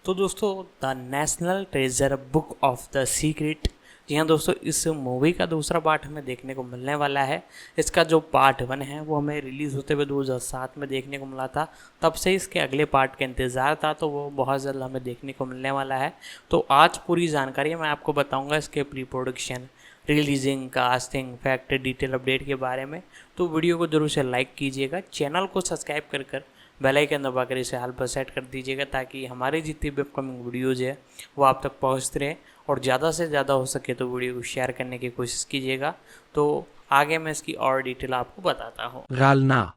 तो दोस्तों the National treasure book of the Secret, जी हाँ दोस्तों, इस मूवी का दूसरा पार्ट हमें देखने को मिलने वाला है। इसका जो पार्ट 1 है वो हमें रिलीज़ होते हुए 2007 में देखने को मिला था। तब से इसके अगले पार्ट का इंतज़ार था, तो वो बहुत जल्द हमें देखने को मिलने वाला है। तो आज पूरी जानकारी मैं आपको बताऊंगा इसके pre production, releasing, casting, fact, detail update के बारे में। तो वीडियो को जरूर से लाइक कीजिएगा, चैनल को सब्सक्राइब कर बेल आइकन दबाकर इसे हाल पर सेट कर दीजिएगा, ताकि हमारी जितनी भी अपकमिंग वीडियोज़ है वो आप तक पहुंचते रहे। और ज़्यादा से ज़्यादा हो सके तो वीडियो को शेयर करने की कोशिश कीजिएगा। तो आगे मैं इसकी और डिटेल आपको बताता हूँ। गालना,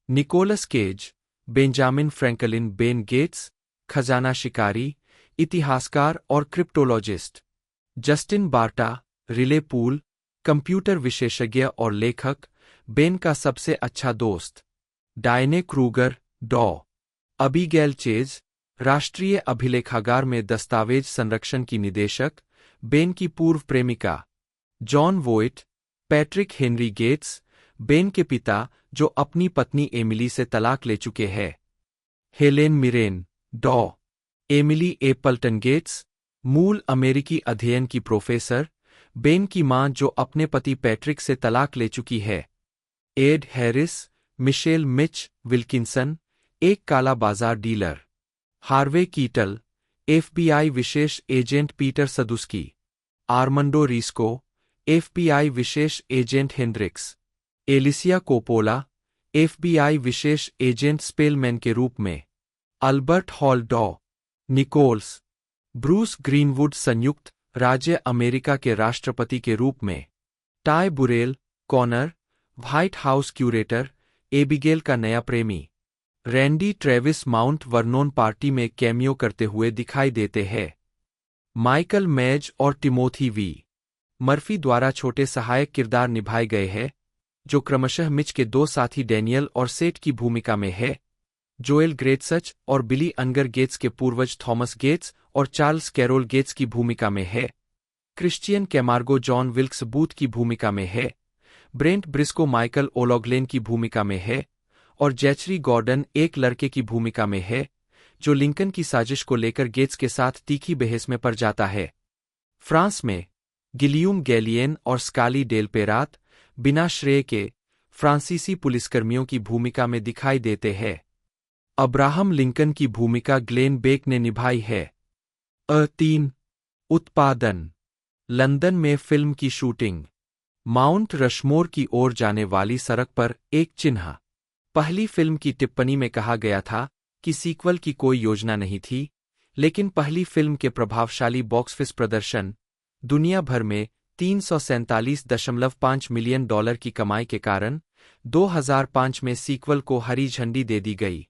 Nicolas Cage, Benjamin Franklin Ben Gates, खजाना शिकारी, इतिहासकार और cryptologist. Justin Bartha, Riley Poole, computer विशेषज्ञ और लेखक, बेन का सबसे अच्छा दोस्त। डायने क्रूगर, डॉ. अबीगैल चेज, राष्ट्रीय अभिलेखागार में दस्तावेज संरक्षण की निदेशक, बेन की पूर्व प्रेमिका। Jon Voight, Patrick Henry Gates, Ben के पिता जो अपनी पत्नी एमिली से तलाक ले चुके हैं। हेलेन मिरेन, डॉ. एमिली एपल्टन गेट्स, मूल अमेरिकी अध्ययन की प्रोफेसर, बेन की मां जो अपने पति पैट्रिक से तलाक ले चुकी है। Ed Harris, Mitchell Mitch Wilkinson, एक काला बाजार डीलर। हार्वे कीटल, एफबीआई विशेष agent Peter Sadusky. Armando Riscoe, FBI विशेष agent Hendricks. Alicia Coppola, FBI विशेष एजेंट स्पेलमैन के रूप में। अल्बर्ट हॉल, डॉ. निकोल्स, ब्रूस ग्रीनवुड संयुक्त राज्य अमेरिका के राष्ट्रपति के रूप में। Ty Burrell, Connor, White House curator, Abigail का नया प्रेमी। Randy Travis Mount Vernon party में कैमियो करते हुए दिखाई देते हैं। माइकल मैज और टिमोथी वी. मर्फी द्वारा छोटे सहायक किरदार निभाए गए हैं, जो क्रमशः मिच के दो साथी डैनियल और सेट की भूमिका में है। जोएल ग्रेटसच और बिली अनगर गेट्स के पूर्वज थॉमस गेट्स और चार्ल्स कैरोल गेट्स की भूमिका में है। क्रिश्चियन कैमार्गो जॉन विल्क्स बूथ की भूमिका में है। ब्रेंट ब्रिस्को माइकल ओलॉगलेन की भूमिका में है। और जैचरी गॉर्डन एक लड़के की भूमिका में है, जो लिंकन की साजिश को लेकर गेट्स के साथ तीखी बहस में पड़ जाता है। फ्रांस में गिलियूम गैलियन और स्काली डेल पेरात बिना श्रेय के फ्रांसीसी पुलिसकर्मियों की भूमिका में दिखाई देते हैं। अब्राहम लिंकन की भूमिका ग्लेन बेक ने निभाई है। 3. उत्पादन, लंदन में फिल्म की शूटिंग। माउंट रशमोर की ओर जाने वाली सड़क पर एक चिन्ह। पहली फिल्म की टिप्पणी में कहा गया था कि सीक्वल की कोई योजना नहीं थी, लेकिन पहली फिल्म के प्रभावशाली बॉक्स ऑफिस प्रदर्शन, दुनिया भर में $347.5 मिलियन की कमाई के कारण 2005 में सीक्वल को हरी झंडी दे दी गई।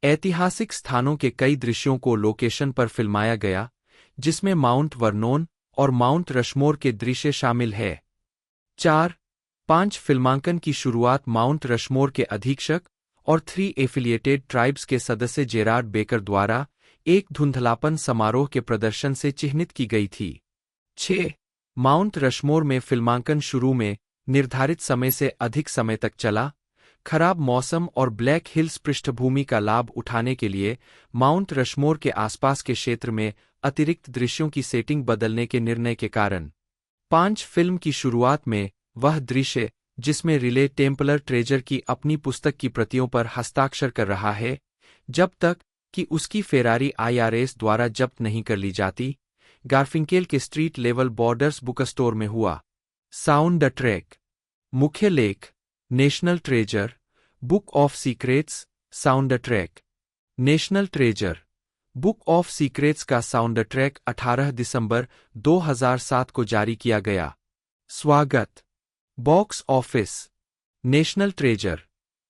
ऐतिहासिक स्थानों के कई दृश्यों को लोकेशन पर फिल्माया गया, जिसमें माउंट वर्नोन और माउंट रशमोर के दृश्य शामिल है। 4-5 फिल्मांकन की शुरुआत माउंट रशमोर के अधीक्षक और 3 एफिलिएटेड ट्राइब्स के सदस्य जेरार्ड बेकर द्वारा एक धुंधलापन समारोह के प्रदर्शन से चिह्नित की गई थी। 6. माउंट रशमोर में फिल्मांकन शुरू में निर्धारित समय से अधिक समय तक चला। खराब मौसम और ब्लैक हिल्स पृष्ठभूमि का लाभ उठाने के लिए माउंट रशमोर के आसपास के क्षेत्र में अतिरिक्त दृश्यों की सेटिंग बदलने के निर्णय के कारण। 5. फिल्म की शुरुआत में वह दृश्य जिसमें रिले टेम्पलर ट्रेजर की अपनी पुस्तक की प्रतियों पर हस्ताक्षर कर रहा है, जब तक कि उसकी फेरारी आईआरएस द्वारा जब्त नहीं कर ली जाती, गार्फिंकेल के street level borders book store में हुआ। साउंड ट्रैक, मुख्य लेख, national treasure, book of secrets, sound track. National treasure, book of secrets का साउंड ट्रैक 18 दिसंबर 2007 को जारी किया गया। स्वागत। Box office. National treasure,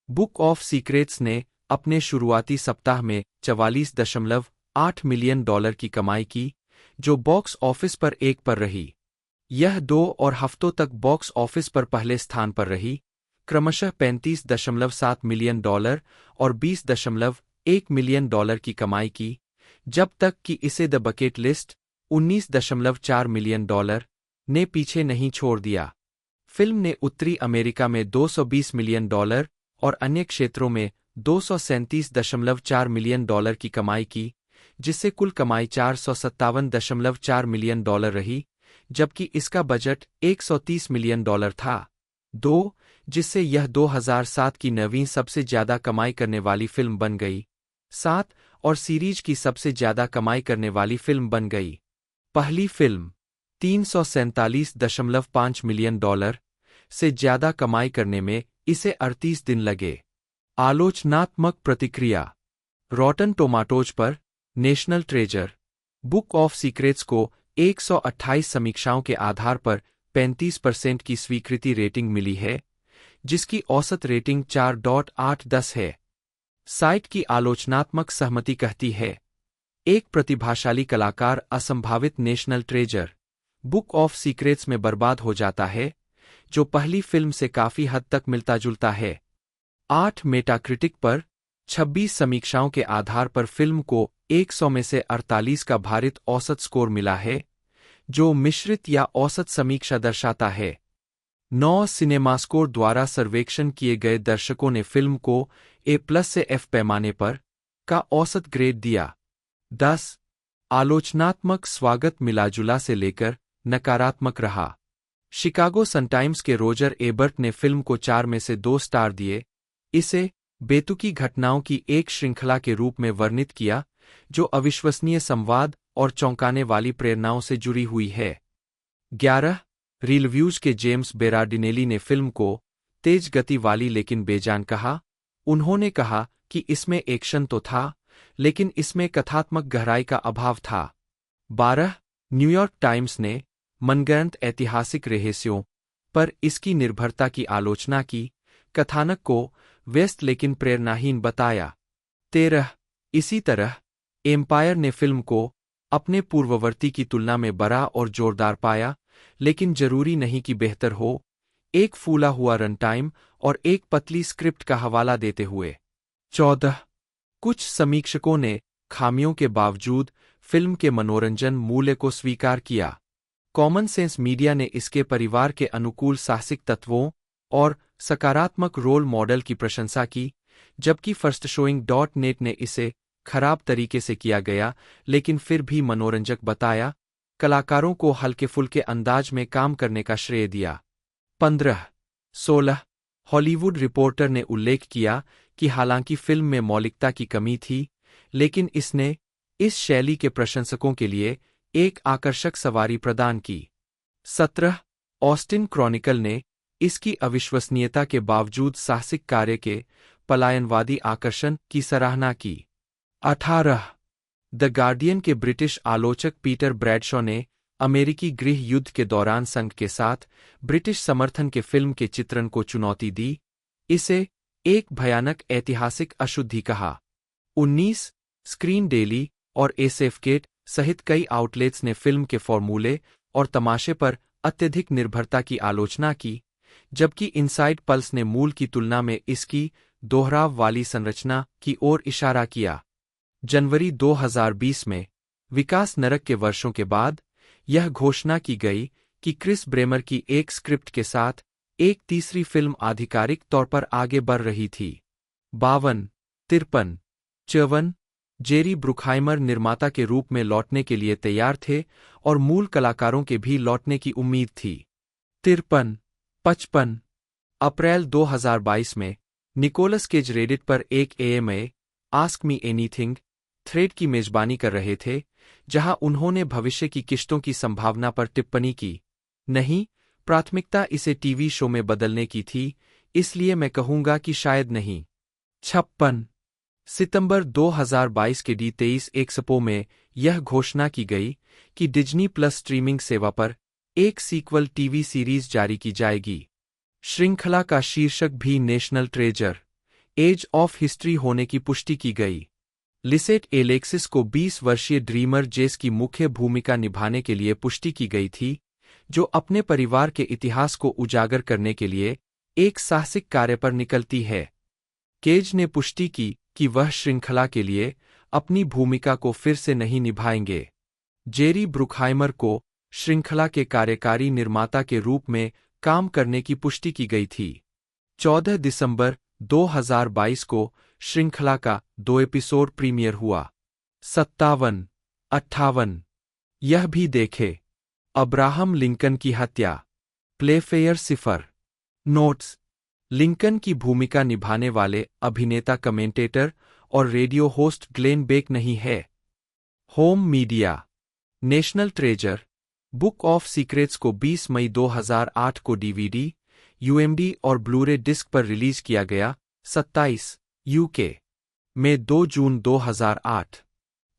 book of secrets ने अपने शुरुआती सप्ताह में $44.8 मिलियन की कमाई की, जो बॉक्स ऑफिस पर एक पर रही। यह 2 और हफ्तों तक बॉक्स ऑफिस पर पहले स्थान पर रही, क्रमशः $35.7 मिलियन और $20.1 मिलियन की कमाई की, जब तक कि इसे द बकेट लिस्ट $19.4 मिलियन ने पीछे नहीं छोड़ दिया। फिल्म ने उत्तरी अमेरिका में $220 मिलियन और अन्य क्षेत्रों में $237.4 मिलियन की कमाई की, जिससे कुल कमाई $457.4 मिलियन रही, जबकि इसका बजट $130 मिलियन था। 2. जिससे यह 2007 की नवीं सबसे ज्यादा कमाई करने वाली फिल्म बन गई। 7. और सीरीज की सबसे ज्यादा कमाई करने वाली फिल्म बन गई। पहली फिल्म $347.5 मिलियन से ज्यादा कमाई करने में इसे 38 दिन लगे। आलोचनात्मक प्रतिक्रिया। रॉटन टोमाटोज पर national treasure book of secrets को 128 समीक्षाओं के आधार पर 35% की स्वीकृति रेटिंग मिली है, जिसकी औसत रेटिंग 4.810 है। साइट की आलोचनात्मक सहमति कहती है, एक प्रतिभाशाली कलाकार असंभावित National treasure book of Secrets में बर्बाद हो जाता है, जो पहली फिल्म से काफी हद तक मिलता जुलता है। 8 मेटाक्रिटिक पर 26 समीक्षाओं के आधार पर फिल्म को 100 में से 48 का भारित औसत स्कोर मिला है, जो मिश्रित या औसत समीक्षा दर्शाता है। 9 सिनेमास्कोर द्वारा सर्वेक्षण किए गए दर्शकों ने फिल्म को A+ से F पैमाने पर का औसत ग्रेड दिया। 10 आलोचनात्मक स्वागत मिलाजुला से लेकर नकारात्मक रहा। शिकागो सनटाइम्स के रोजर एबर्ट ने फिल्म को 4 में से 2 स्टार दिए, इसे बेतुकी घटनाओं की एक श्रृंखला के रूप में वर्णित किया, जो अविश्वसनीय संवाद और चौंकाने वाली प्रेरणाओं से जुड़ी हुई है। 11 रिव्यूज के जेम्स बेराडिनेली ने फिल्म को तेज गति वाली लेकिन बेजान कहा। उन्होंने कहा कि इसमें एक्शन तो था, लेकिन इसमें कथात्मक गहराई का अभाव था। 12 न्यूयॉर्क टाइम्स ने मनगढ़ंत ऐतिहासिक रहस्यों पर इसकी निर्भरता की आलोचना की, कथानक को व्यस्त लेकिन प्रेरणाहीन बताया। 13 इसी तरह एम्पायर ने फिल्म को अपने पूर्ववर्ती की तुलना में बड़ा और जोरदार पाया, लेकिन जरूरी नहीं कि बेहतर हो, एक फूला हुआ रन टाइम और एक पतली स्क्रिप्ट का हवाला देते हुए। 14 कुछ समीक्षकों ने खामियों के बावजूद फिल्म के मनोरंजन मूल्य को स्वीकार किया। कॉमन सेंस मीडिया ने इसके परिवार के अनुकूल साहसिक तत्वों और सकारात्मक रोल मॉडल की प्रशंसा की, जबकि फर्स्टशोइंग.नेट ने इसे खराब तरीके से किया गया लेकिन फिर भी मनोरंजक बताया, कलाकारों को हल्के फुल्के अंदाज में काम करने का श्रेय दिया। 15-16 हॉलीवुड रिपोर्टर ने उल्लेख किया कि हालांकि फिल्म में मौलिकता की कमी थी, लेकिन इसने इस शैली के प्रशंसकों के लिए एक आकर्षक सवारी प्रदान की। 17 ऑस्टिन क्रॉनिकल ने इसकी अविश्वसनीयता के बावजूद साहसिक कार्य के पलायनवादी आकर्षण की सराहना की। 18 द गार्डियन के ब्रिटिश आलोचक पीटर ब्रैडशॉ ने अमेरिकी गृह युद्ध के दौरान संघ के साथ ब्रिटिश समर्थन के फिल्म के चित्रण को चुनौती दी, इसे एक भयानक ऐतिहासिक अशुद्धि कहा। 19 स्क्रीन डेली और एसेफकेट सहित कई आउटलेट्स ने फिल्म के फॉर्मूले और तमाशे पर अत्यधिक निर्भरता की आलोचना की, जबकि इनसाइड पल्स ने मूल की तुलना में इसकी दोहराव वाली संरचना की ओर इशारा किया। जनवरी 2020 में विकास नरक के वर्षों के बाद यह घोषणा की गई कि क्रिस ब्रेमर की एक स्क्रिप्ट के साथ एक तीसरी फिल्म आधिकारिक तौर पर आगे बढ़ रही थी। 52, 53, 54 जेरी ब्रुकहाइमर निर्माता के रूप में लौटने के लिए तैयार थे और मूल कलाकारों के भी लौटने की उम्मीद थी। 53, 55 अप्रैल 2022 में निकोलस केज रेडिट पर एक AMA ask me anything thread की मेजबानी कर रहे थे, जहां उन्होंने भविष्य की किश्तों की संभावना पर टिप्पणी की। नहीं, प्राथमिकता इसे टीवी शो में बदलने की थी, इसलिए मैं कहूंगा कि शायद नहीं। 56 सितंबर 2022 के D23 एक्सपो में यह घोषणा की गई कि डिज्नी प्लस स्ट्रीमिंग सेवा पर एक सीक्वल टीवी सीरीज जारी की जाएगी। श्रृंखला का शीर्षक भी national treasure age of history होने की पुष्टि की गई। लिसेट एलेक्सिस को 20 वर्षीय ड्रीमर जेस की मुख्य भूमिका निभाने के लिए पुष्टि की गई थी, जो अपने परिवार के इतिहास को उजागर करने के लिए एक साहसिक कार्य पर निकलती है। केज ने पुष्टि की कि वह श्रृंखला के लिए अपनी भूमिका को फिर से नहीं निभाएंगे। जेरी ब्रुकहाइमर को श्रृंखला के कार्यकारी निर्माता के रूप में काम करने की पुष्टि की गई थी। 14 दिसंबर 2022 को श्रृंखला का 2 एपिसोड प्रीमियर हुआ। 57, 58। यह भी देखे। अब्राहम लिंकन की हत्या। प्लेफेयर 0। नोट्स। लिंकन की भूमिका निभाने वाले अभिनेता, कमेंटेटर और रेडियो होस्ट ग्लेन बेक नहीं है। Home media. National treasure book of secrets को 20 मई 2008 को डीवीडी, यूएमडी और ब्लूरे डिस्क पर रिलीज किया गया। 27 यूके में 2 जून 2008।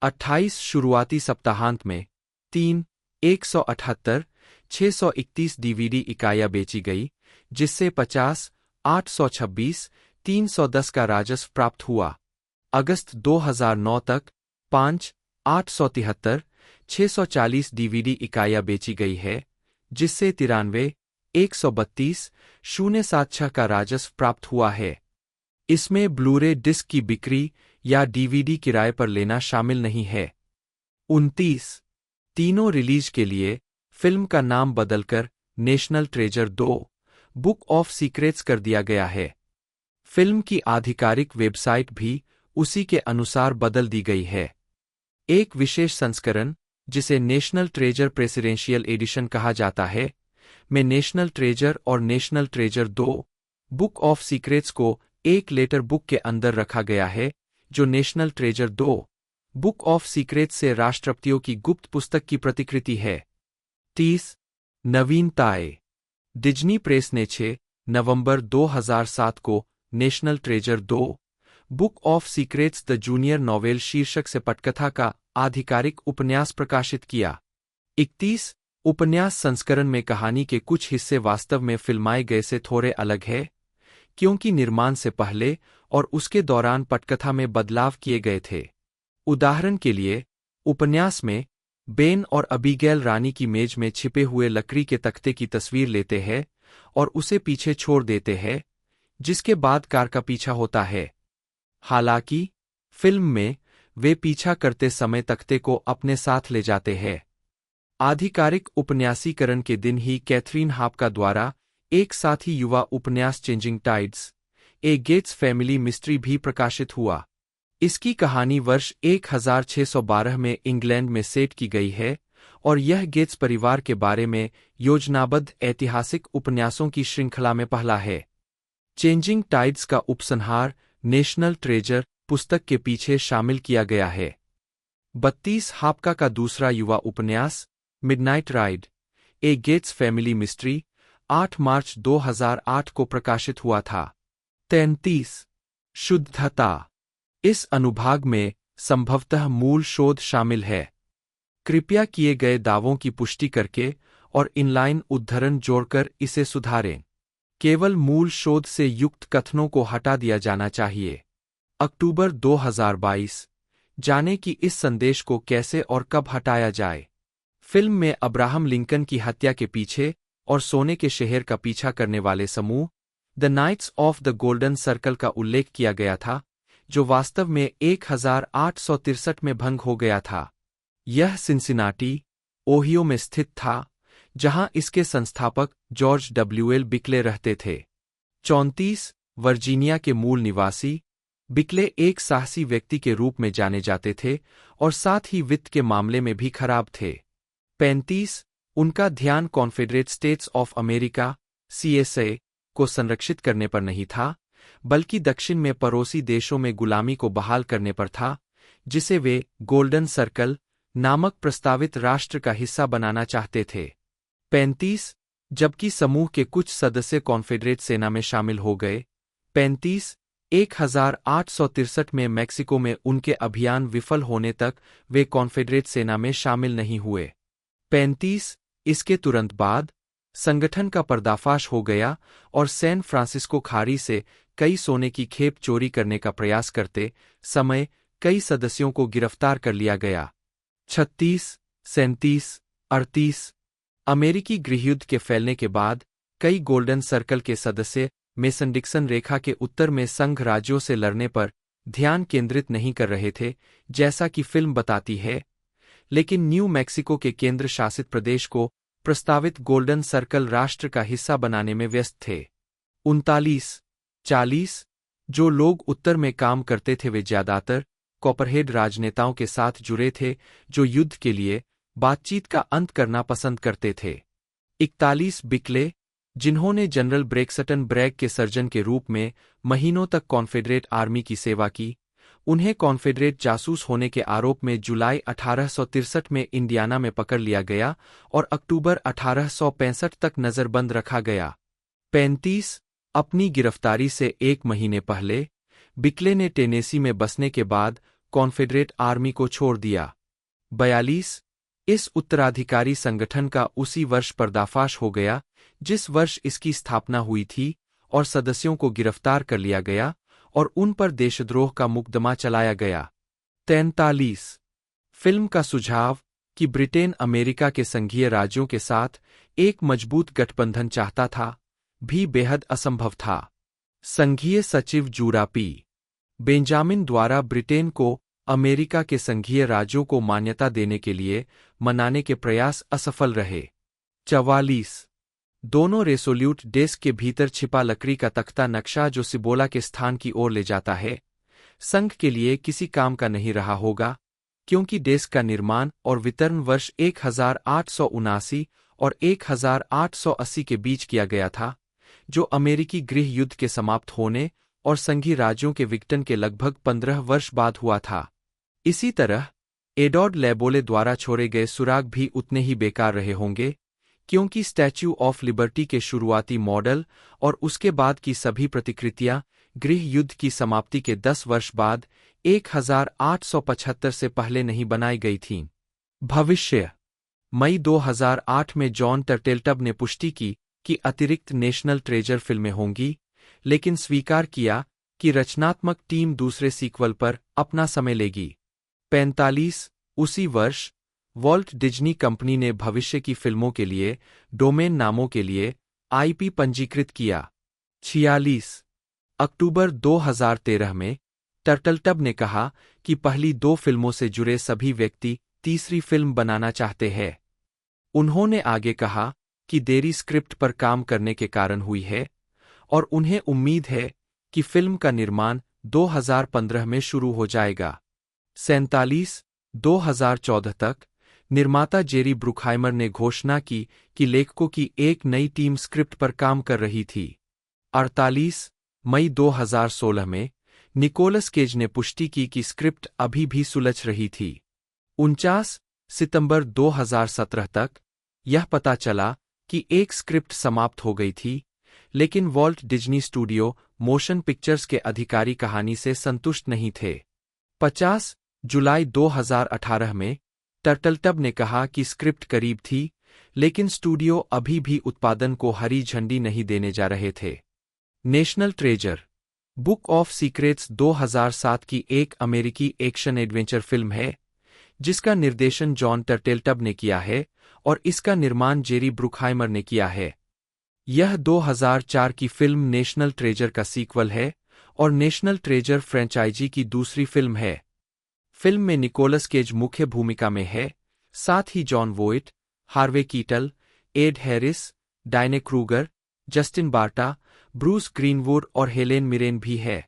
28 शुरुआती सप्ताहांत में 3 178 631 डीवीडी इकाइयां बेची गई, जिससे 50 826 310 का राजस्व प्राप्त हुआ। अगस्त 2009 तक 5 873 640 डीवीडी इकाइयां बेची गई है, जिससे 93 132 076 का राजस्व प्राप्त हुआ है। इसमें ब्लूरे डिस्क की बिक्री या डीवीडी किराए पर लेना शामिल नहीं है। 29 तीनों रिलीज के लिए फिल्म का नाम बदलकर national treasure 2 book of secrets कर दिया गया है। फिल्म की आधिकारिक वेबसाइट भी उसी के अनुसार बदल दी गई है। एक विशेष संस्करण, जिसे नेशनल ट्रेजर प्रेसिडेंशियल एडिशन कहा जाता है, में नेशनल ट्रेजर और National treasure 2 book of secrets को एक लेटर बुक के अंदर रखा गया है, जो national treasure 2 book of secrets से राष्ट्रपतियों की गुप्त पुस्तक की प्रतिकृति है। 30 नवीनताएं। डिज्नी प्रेस ने 6 नवंबर 2007 को national treasure 2 book of secrets the junior novel शीर्षक से पटकथा का आधिकारिक उपन्यास प्रकाशित किया। 31 उपन्यास संस्करण में कहानी के कुछ हिस्से वास्तव में फिल्माए गए से थोड़े अलग है, क्योंकि निर्माण से पहले और उसके दौरान पटकथा में बदलाव किए गए थे। उदाहरण के लिए, उपन्यास में बेन और अबीगैल रानी की मेज में छिपे हुए लकड़ी के तख्ते की तस्वीर लेते हैं और उसे पीछे छोड़ देते हैं, जिसके बाद कार का पीछा होता है। हालांकि फिल्म में वे पीछा करते समय तख्ते को अपने साथ ले जाते हैं। आधिकारिक उपन्यासीकरण के दिन ही कैथरीन हापका द्वारा एक साथ ही युवा उपन्यास changing tides, a Gates family mystery भी प्रकाशित हुआ। इसकी कहानी वर्ष 1612 में इंग्लैंड में सेट की गई है और यह गेट्स परिवार के बारे में योजनाबद्ध ऐतिहासिक उपन्यासों की श्रृंखला में पहला है। चेंजिंग टाइड्स का उपसंहार नेशनल ट्रेजर पुस्तक के पीछे शामिल किया गया है। 32 हापका का दूसरा युवा उपन्यास midnight ride, a Gates family mystery 8 मार्च 2008 को प्रकाशित हुआ था। 33 शुद्धता। इस अनुभाग में संभवतः मूल शोध शामिल है। कृपया किए गए दावों की पुष्टि करके और इनलाइन उद्धरण जोड़कर इसे सुधारें। केवल मूल शोध से युक्त कथनों को हटा दिया जाना चाहिए। अक्टूबर 2022। जाने कि इस संदेश को कैसे और कब हटाया जाए। फिल्म में अब्राहम लिंकन की हत्या के पीछे और सोने के शहर का पीछा करने वाले समूह the knights of the golden circle का उल्लेख किया गया था, जो वास्तव में 1863 में भंग हो गया था। यह सिंसिनाटी, ओहियो में स्थित था, जहां इसके संस्थापक जॉर्ज डब्ल्यूएल बिकले रहते थे। 34 वर्जीनिया के मूल निवासी, बिकले एक साहसी व्यक्ति के रूप में जाने जाते थे और साथ ही वित्त के मामले में भी खराब थे। 35 उनका ध्यान Confederate states of America (CSA) को संरक्षित करने पर नहीं था, बल्कि दक्षिण में पड़ोसी देशों में गुलामी को बहाल करने पर था, जिसे वे गोल्डन सर्कल नामक प्रस्तावित राष्ट्र का हिस्सा बनाना चाहते थे। 35 जबकि समूह के कुछ सदस्य कॉन्फेडरेट सेना में शामिल हो गए। 35 1863 में मैक्सिको में उनके अभियान विफल होने तक वे कॉन्फेडरेट सेना में शामिल नहीं हुए। 35 इसके तुरंत बाद संगठन का पर्दाफाश हो गया और सैन फ्रांसिस्को खाड़ी से कई सोने की खेप चोरी करने का प्रयास करते समय कई सदस्यों को गिरफ्तार कर लिया गया। 36 37 38 अमेरिकी गृहयुद्ध के फैलने के बाद कई गोल्डन सर्कल के सदस्य मेसन डिक्सन रेखा के उत्तर में संघ राज्यों से लड़ने पर ध्यान केंद्रित नहीं कर रहे थे, जैसा कि फिल्म बताती है, लेकिन न्यू मैक्सिको के केंद्र शासित प्रदेश को प्रस्तावित गोल्डन सर्कल राष्ट्र का हिस्सा बनाने में व्यस्त थे। 39 40 जो लोग उत्तर में काम करते थे वे ज्यादातर कॉपरहेड राजनेताओं के साथ जुड़े थे जो युद्ध के लिए बातचीत का अंत करना पसंद करते थे। 41 बिकले, जिन्होंने जनरल ब्रेक्सटन ब्रैग के सर्जन के रूप में महीनों तक कॉन्फेडरेट आर्मी की सेवा की, उन्हें कॉन्फेडरेट जासूस होने के आरोप में जुलाई 1863 में इंडियाना में पकड़ लिया गया और अक्टूबर 1865 तक नजरबंद रखा गया। 35 अपनी गिरफ्तारी से 1 महीने पहले बिकले ने टेनेसी में बसने के बाद कॉन्फेडरेट आर्मी को छोड़ दिया। 42 इस उत्तराधिकारी संगठन का उसी वर्ष पर्दाफाश हो गया जिस वर्ष इसकी स्थापना हुई थी और सदस्यों को गिरफ्तार कर लिया गया और उन पर देशद्रोह का मुकदमा चलाया गया। 43 फिल्म का सुझाव कि ब्रिटेन अमेरिका के संघीय राज्यों के साथ एक मजबूत गठबंधन चाहता था भी बेहद असंभव था। संघीय सचिव जूरा पी. बेंजामिन द्वारा ब्रिटेन को अमेरिका के संघीय राज्यों को मान्यता देने के लिए मनाने के प्रयास असफल रहे। 44 दोनों रेसोल्यूट डेस्क के भीतर छिपा लकड़ी का तख्ता नक्शा जो सिबोला के स्थान की ओर ले जाता है, संघ के लिए किसी काम का नहीं रहा होगा, क्योंकि डेस्क का निर्माण और वितरण वर्ष 1879 और 1880 के बीच किया गया था, जो अमेरिकी गृह युद्ध के समाप्त होने और संघी राज्यों के विघटन के लगभग 15 वर्ष बाद हुआ था। इसी तरह एडवर्ड लेबोले द्वारा छोड़े गए सुराग भी उतने ही बेकार रहे होंगे, क्योंकि स्टैच्यू ऑफ लिबर्टी के शुरुआती मॉडल और उसके बाद की सभी प्रतिकृतियां गृह युद्ध की समाप्ति के 10 वर्ष बाद 1875 से पहले नहीं बनाई गई थीं। भविष्य मई 2008 में जॉन टर्टेलटब ने पुष्टि की कि अतिरिक्त नेशनल ट्रेजर फिल्में होंगी, लेकिन स्वीकार किया कि रचनात्मक टीम दूसरे सीक्वल पर अपना समय लेगी। 45 उसी वर्ष वॉल्ट डिज्नी कंपनी ने भविष्य की फिल्मों के लिए डोमेन नामों के लिए आईपी पंजीकृत किया। 46 अक्टूबर 2013 में टर्टलटब ने कहा कि पहली 2 फिल्मों से जुड़े सभी व्यक्ति तीसरी फिल्म बनाना चाहते हैं। उन्होंने आगे कहा कि देरी स्क्रिप्ट पर काम करने के कारण हुई है और उन्हें उम्मीद है कि फिल्म का निर्माण 2015 में शुरू हो जाएगा। 47 2014 तक निर्माता जेरी ब्रुकहाइमर ने घोषणा की कि लेखकों की एक नई टीम स्क्रिप्ट पर काम कर रही थी। 48 मई 2016 में निकोलस केज ने पुष्टि की कि स्क्रिप्ट अभी भी सुलझ रही थी। 49 सितंबर 2017 तक यह पता चला कि एक स्क्रिप्ट समाप्त हो गई थी, लेकिन Walt Disney studio motion pictures के अधिकारी कहानी से संतुष्ट नहीं थे। 50 जुलाई 2018 में टर्टलटब ने कहा कि स्क्रिप्ट करीब थी, लेकिन स्टूडियो अभी भी उत्पादन को हरी झंडी नहीं देने जा रहे थे। National treasure book of secrets 2007 की एक अमेरिकी एक्शन एडवेंचर फिल्म है, जिसका निर्देशन जॉन टर्टेलटब ने किया है और इसका निर्माण जेरी ब्रुकहाइमर ने किया है। यह 2004 की फिल्म नेशनल ट्रेजर का सीक्वल है और नेशनल ट्रेजर फ्रेंचाइजी की दूसरी फिल्म है। फिल्म में निकोलस केज मुख्य भूमिका में है, साथ ही Jon Voight, Harvey Keitel, Ed Harris, Diane Kruger, Justin Bartha, Bruce Greenwood और हेलेन मिरेन भी है।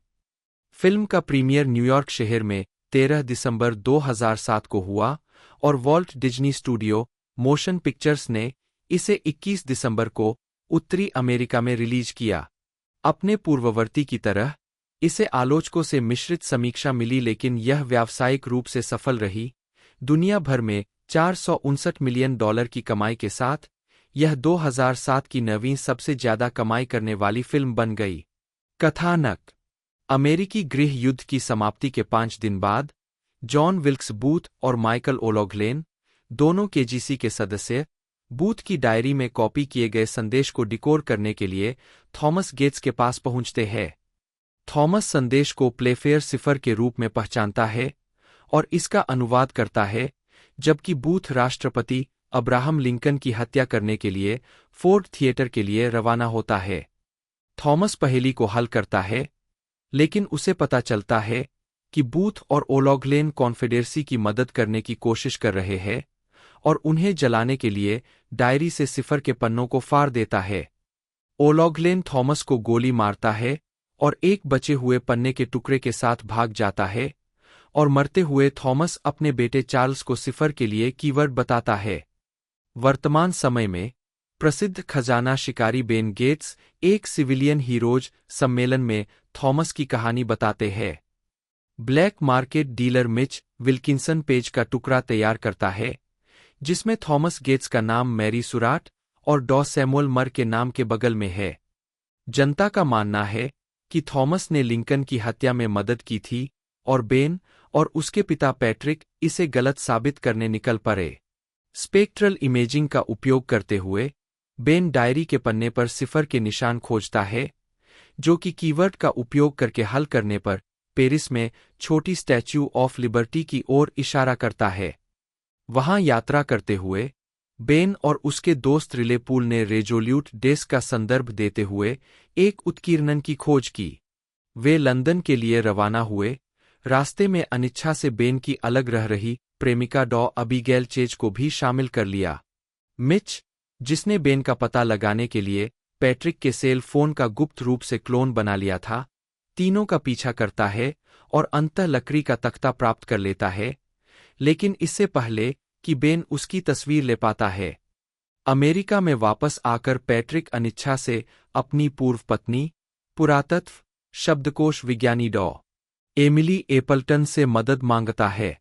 फिल्म का प्रीमियर न्यूयॉर्क शहर में 13 दिसंबर 2007 को हुआ और Walt Disney studio motion pictures ने इसे 21 दिसंबर को उत्तरी अमेरिका में रिलीज किया। अपने पूर्ववर्ती की तरह इसे आलोचकों से मिश्रित समीक्षा मिली, लेकिन यह व्यावसायिक रूप से सफल रही। दुनिया भर में $459 मिलियन की कमाई के साथ यह 2007 की नवीं सबसे ज्यादा कमाई करने वाली फिल्म बन गई। कथानक अमेरिकी गृह युद्ध की समाप्ति के 5 दिन बाद जॉन विल्क्स बूथ और माइकल ओलोगलेन, दोनों केजीसी के सदस्य, बूथ की डायरी में कॉपी किए गए संदेश को डिकोड करने के लिए थॉमस गेट्स के पास पहुंचते हैं। थॉमस संदेश को प्लेफेयर सिफर के रूप में पहचानता है और इसका अनुवाद करता है, जबकि बूथ राष्ट्रपति अब्राहम लिंकन की हत्या करने के लिए फोर्ड थिएटर के लिए रवाना होता है। थॉमस पहेली को हल करता है, लेकिन उसे पता चलता है कि बूथ और ओलोगलेन कॉन्फेडरेसी की मदद करने की कोशिश कर रहे हैं और उन्हें जलाने के लिए डायरी से सिफर के पन्नों को फाड़ देता है। ओलोगलेन थॉमस को गोली मारता है और एक बचे हुए पन्ने के टुकड़े के साथ भाग जाता है और मरते हुए थॉमस अपने बेटे चार्ल्स को सिफर के लिए कीवर्ड बताता है। वर्तमान समय में प्रसिद्ध खजाना शिकारी बेन गेट्स एक सिविलियन हीरोज सम्मेलन में थॉमस की कहानी बताते हैं। Black market dealer Mitch Wilkinson page का टुकड़ा तैयार करता है, जिसमें थॉमस गेट्स का नाम मैरी सुराट और डॉ सैमुअल मर के नाम के बगल में है। जनता का मानना है कि थॉमस ने लिंकन की हत्या में मदद की थी और बेन और उसके पिता पैट्रिक इसे गलत साबित करने निकल पड़े। स्पेक्ट्रल इमेजिंग का उपयोग करते हुए बेन डायरी के पन्ने पर सिफर के निशान खोजता है, जो कि कीवर्ड का उपयोग करके हल करने पर पेरिस में छोटी स्टैच्यू ऑफ लिबर्टी की ओर इशारा करता है। वहां यात्रा करते हुए बेन और उसके दोस्त रिलेपूल ने रेजोल्यूट डेस्क का संदर्भ देते हुए एक उत्कीर्णन की खोज की। वे लंदन के लिए रवाना हुए। रास्ते में अनिच्छा से बेन की अलग रह रही प्रेमिका डॉ अबीगेल चेज को भी शामिल कर लिया। मिच, जिसने बेन का पता लगाने के लिए पैट्रिक के सेल फोन का गुप्त रूप से क्लोन बना लिया था, तीनों का पीछा करता है और अंततः लकड़ी का तख्ता प्राप्त कर लेता है, लेकिन इससे पहले कि बेन उसकी तस्वीर ले पाता है। अमेरिका में वापस आकर पैट्रिक अनिच्छा से अपनी पूर्व पत्नी, पुरातत्व शब्दकोश विज्ञानी डॉ एमिली एपल्टन से मदद मांगता है।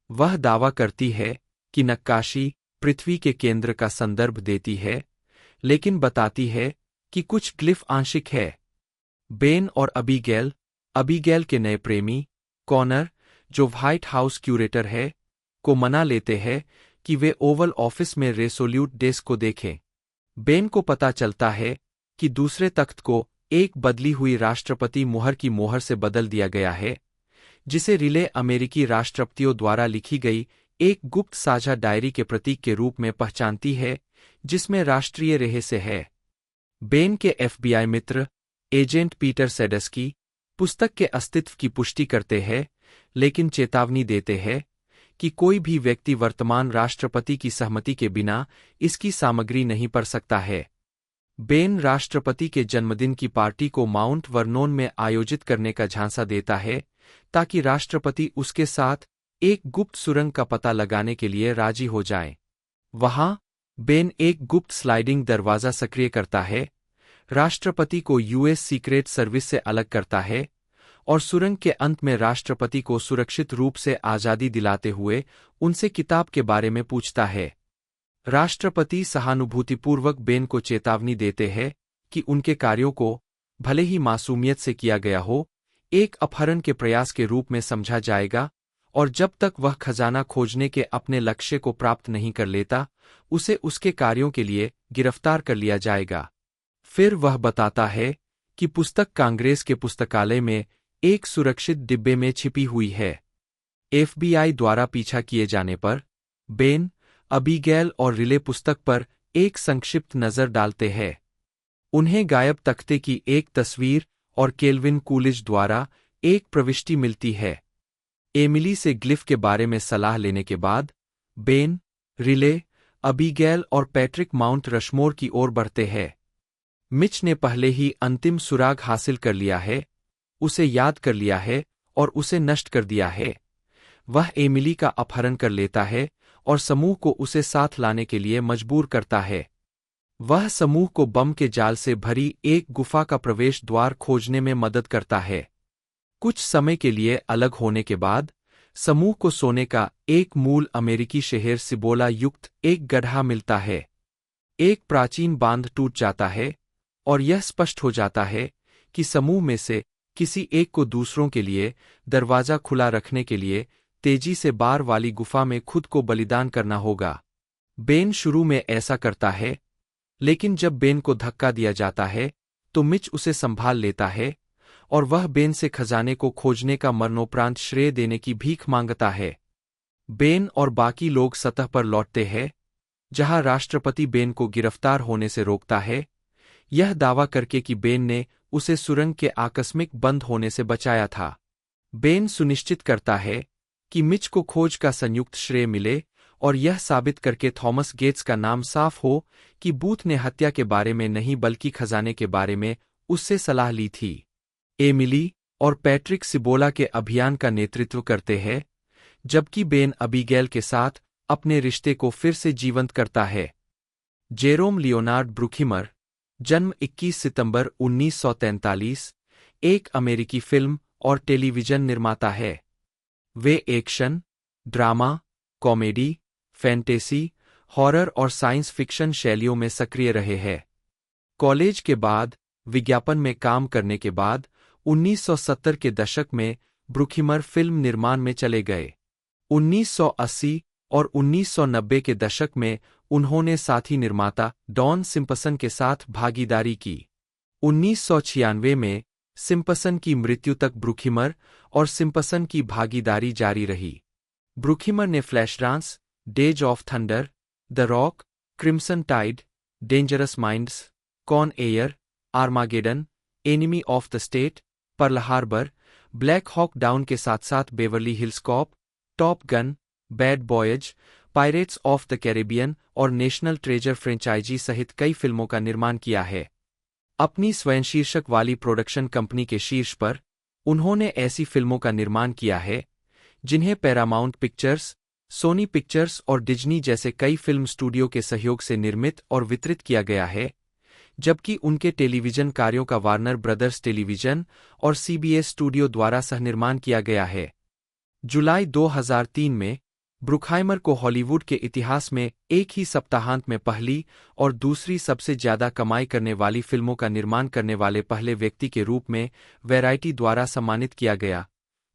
वह दावा करती है कि नक्काशी पृथ्वी के केंद्र का संदर्भ देती है, लेकिन बताती है कि कुछ ग्लिफ आंशिक है। बेन और अबीगेल के नए प्रेमी, कॉनर, जो व्हाइट हाउस क्यूरेटर है, को मना लेते हैं कि वे ओवल ऑफिस में रेसोल्यूट डेस्क को देखें। बेन को पता चलता है कि दूसरे तख्त को एक बदली हुई राष्ट्रपति मुहर की मोहर से बदल दिया गया है, जिसे रिले अमेरिकी राष्ट्रपतियों द्वारा लिखी गई एक गुप्त साझा डायरी के प्रतीक के रूप में पहचानती है, जिसमें राष्ट्रीय रहस्य है। बेन के एफबीआई मित्र एजेंट पीटर सेडस्की पुस्तक के अस्तित्व की पुष्टि करते हैं, लेकिन चेतावनी देते हैं कि कोई भी व्यक्ति वर्तमान राष्ट्रपति की सहमति के बिना इसकी सामग्री नहीं पढ़ सकता है। बेन राष्ट्रपति के जन्मदिन की पार्टी को माउंट वर्नोन में आयोजित करने का झांसा देता है, ताकि राष्ट्रपति उसके साथ एक गुप्त सुरंग का पता लगाने के लिए राजी हो जाए। वहां बेन एक गुप्त स्लाइडिंग दरवाजा सक्रिय करता है, राष्ट्रपति को यूएस सीक्रेट सर्विस से अलग करता है और सुरंग के अंत में राष्ट्रपति को सुरक्षित रूप से आजादी दिलाते हुए उनसे किताब के बारे में पूछता है। राष्ट्रपति सहानुभूतिपूर्वक बेन को चेतावनी देते हैं कि उनके कार्यों को, भले ही मासूमियत से किया गया हो, एक अपहरण के प्रयास के रूप में समझा जाएगा और जब तक वह खजाना खोजने के अपने लक्ष्य को प्राप्त नहीं कर लेता, उसे उसके कार्यों के लिए गिरफ्तार कर लिया जाएगा। फिर वह बताता है कि पुस्तक कांग्रेस के पुस्तकालय में एक सुरक्षित डिब्बे में छिपी हुई है। एफबीआई द्वारा पीछा किए जाने पर बेन, अबीगेल और रिले पुस्तक पर एक संक्षिप्त नज़र डालते हैं। उन्हें गायब तख्ते की एक तस्वीर और केल्विन कूलिज द्वारा एक प्रविष्टि मिलती है। एमिली से ग्लिफ के बारे में सलाह लेने के बाद बेन, रिले, अबीगेल और पैट्रिक माउंट रशमोर की ओर बढ़ते हैं। मिच ने पहले ही अंतिम सुराग हासिल कर लिया है, उसे याद कर लिया है और उसे नष्ट कर दिया है। वह एमिली का अपहरण कर लेता है और समूह को उसे साथ लाने के लिए मजबूर करता है। वह समूह को बम के जाल से भरी एक गुफा का प्रवेश द्वार खोजने में मदद करता है। कुछ समय के लिए अलग होने के बाद समूह को सोने का एक मूल अमेरिकी शहर सिबोला युक्त एक गड्ढा मिलता है। एक प्राचीन बांध टूट जाता है और यह स्पष्ट हो जाता है कि समूह में से किसी एक को दूसरों के लिए दरवाजा खुला रखने के लिए तेजी से बार वाली गुफा में खुद को बलिदान करना होगा। बेन शुरू में ऐसा करता है, लेकिन जब बेन को धक्का दिया जाता है तो मिच उसे संभाल लेता है और वह बेन से खजाने को खोजने का मरणोपरांत श्रेय देने की भीख मांगता है। बेन और बाकी लोग सतह पर लौटते हैं, जहां राष्ट्रपति बेन को गिरफ्तार होने से रोकता है, यह दावा करके कि बेन ने उसे सुरंग के आकस्मिक बंद होने से बचाया था। बेन सुनिश्चित करता है कि मिच को खोज का संयुक्त श्रेय मिले और यह साबित करके थॉमस गेट्स का नाम साफ हो कि बूथ ने हत्या के बारे में नहीं बल्कि खजाने के बारे में उससे सलाह ली थी। एमिली और पैट्रिक सिबोला के अभियान का नेतृत्व करते हैं, जबकि बेन अबीगेल के साथ अपने रिश्ते को फिर से जीवंत करता है। जेरोम लियोनार्ड ब्रूखिमर, जन्म 21 सितंबर 1943, एक अमेरिकी फिल्म और टेलीविजन निर्माता है। वे action, drama, comedy, fantasy, horror और साइंस फिक्शन शैलियों में सक्रिय रहे हैं। कॉलेज के बाद विज्ञापन में काम करने के बाद 1970 के दशक में ब्रूखिमर फिल्म निर्माण में चले गए। 1980 और 1990 के दशक में उन्होंने साथी निर्माता डॉन सिम्पसन के साथ भागीदारी की। 1996 में सिम्पसन की मृत्यु तक ब्रूखिमर और सिम्पसन की भागीदारी जारी रही। ब्रूखिमर ने Flashdance, Days of Thunder, the Rock, Crimson Tide, Dangerous Minds, Con Air, Armageddon, Enemy of the State, Pearl Harbor, Black Hawk Down के साथ साथ Beverly Hills Cop, Top Gun, Bad Boys, Pirates of the Caribbean और National Treasure franchise सहित कई फिल्मों का निर्माण किया है। अपनी स्वयं शीर्षक वाली प्रोडक्शन कंपनी के शीर्ष पर उन्होंने ऐसी फिल्मों का निर्माण किया है जिन्हें पैरामाउंट पिक्चर्स, सोनी पिक्चर्स और डिज्नी जैसे कई फिल्म स्टूडियो के सहयोग से निर्मित और वितरित किया गया है, जबकि उनके टेलीविजन कार्यों का वार्नर ब्रदर्स टेलीविजन और सीबीएस स्टूडियो द्वारा सहनिर्माण किया गया है। जुलाई 2003 में ब्रूखहाइमर को हॉलीवुड के इतिहास में एक ही सप्ताहांत में पहली और दूसरी सबसे ज्यादा कमाई करने वाली फिल्मों का निर्माण करने वाले पहले व्यक्ति के रूप में वैराइटी द्वारा सम्मानित किया गया।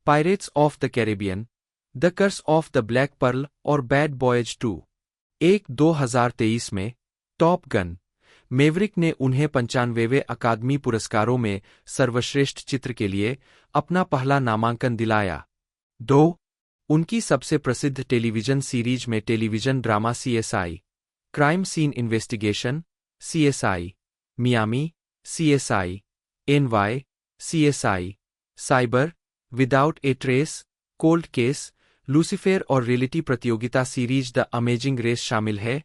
Pirates of the Caribbean, the curse of the black pearl और बैड बॉयज 2। 2023 में टॉप गन मेवरिक ने उन्हें 95वें अकादमी पुरस्कारों में सर्वश्रेष्ठ चित्र के लिए अपना पहला नामांकन दिलाया। 2. उनकी सबसे प्रसिद्ध टेलीविजन सीरीज में television drama CSI, crime scene Investigation, CSI Miami, CSI NY, CSI Cyber, Without a Trace, Cold Case, Lucifer और रियलिटी प्रतियोगिता सीरीज द अमेजिंग रेस शामिल है,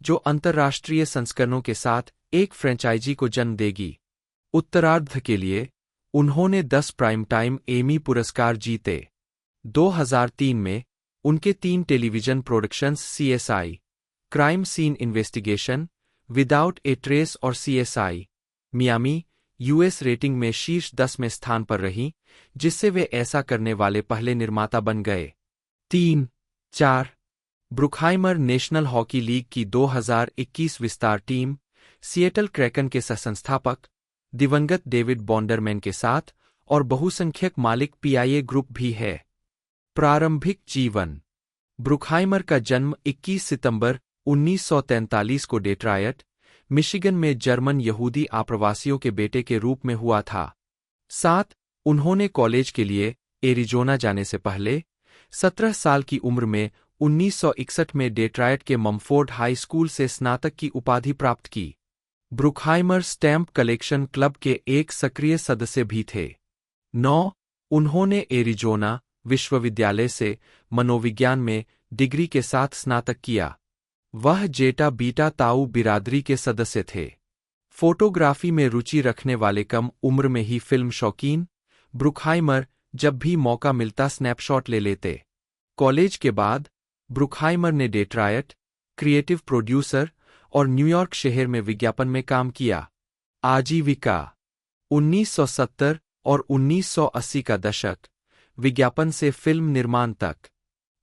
जो अंतर्राष्ट्रीय संस्करणों के साथ एक फ्रेंचाइजी को जन्म देगी। उत्तरार्ध के लिए उन्होंने 10 प्राइम टाइम एमी पुरस्कार जीते। 2003 में उनके 3 television productions CSI, crime scene investigation, without a trace और सीएसआई मियामी यूएस रेटिंग में शीर्ष 10 में स्थान पर रहीं, जिससे वे ऐसा करने वाले पहले निर्माता बन गए। 3-4 ब्रूखहाइमर नेशनल हॉकी लीग की 2021 विस्तार टीम, सिएटल क्रैकन के सहसंस्थापक दिवंगत डेविड बॉन्डरमैन के साथ और बहुसंख्यक मालिक पीआईए ग्रुप भी है। प्रारंभिक जीवन। ब्रूखहाइमर का जन्म 21 सितंबर 1943 को डेट्रॉयट, मिशिगन में जर्मन यहूदी आप्रवासियों के बेटे के रूप में हुआ था। 7. उन्होंने कॉलेज के लिए एरिजोना जाने से पहले 17 साल की उम्र में 1961 में डेट्रॉयट के ममफोर्ड हाई स्कूल से स्नातक की उपाधि प्राप्त की। ब्रूखहाइमर स्टैम्प कलेक्शन क्लब के एक सक्रिय सदस्य भी थे। 9. उन्होंने एरिजोना विश्वविद्यालय से मनोविज्ञान में डिग्री के साथ स्नातक किया। वह जेटा बीटा ताऊ बिरादरी के सदस्य थे। फोटोग्राफी में रुचि रखने वाले कम उम्र में ही फिल्म शौकीन, ब्रूखहाइमर जब भी मौका मिलता स्नैपशॉट ले लेते। कॉलेज के बाद ब्रूखहाइमर ने डेट्रॉयट, क्रिएटिव प्रोड्यूसर और न्यूयॉर्क शहर में विज्ञापन में काम किया। आजीविका। 1970 और 1980 का दशक, विज्ञापन से फिल्म निर्माण तक।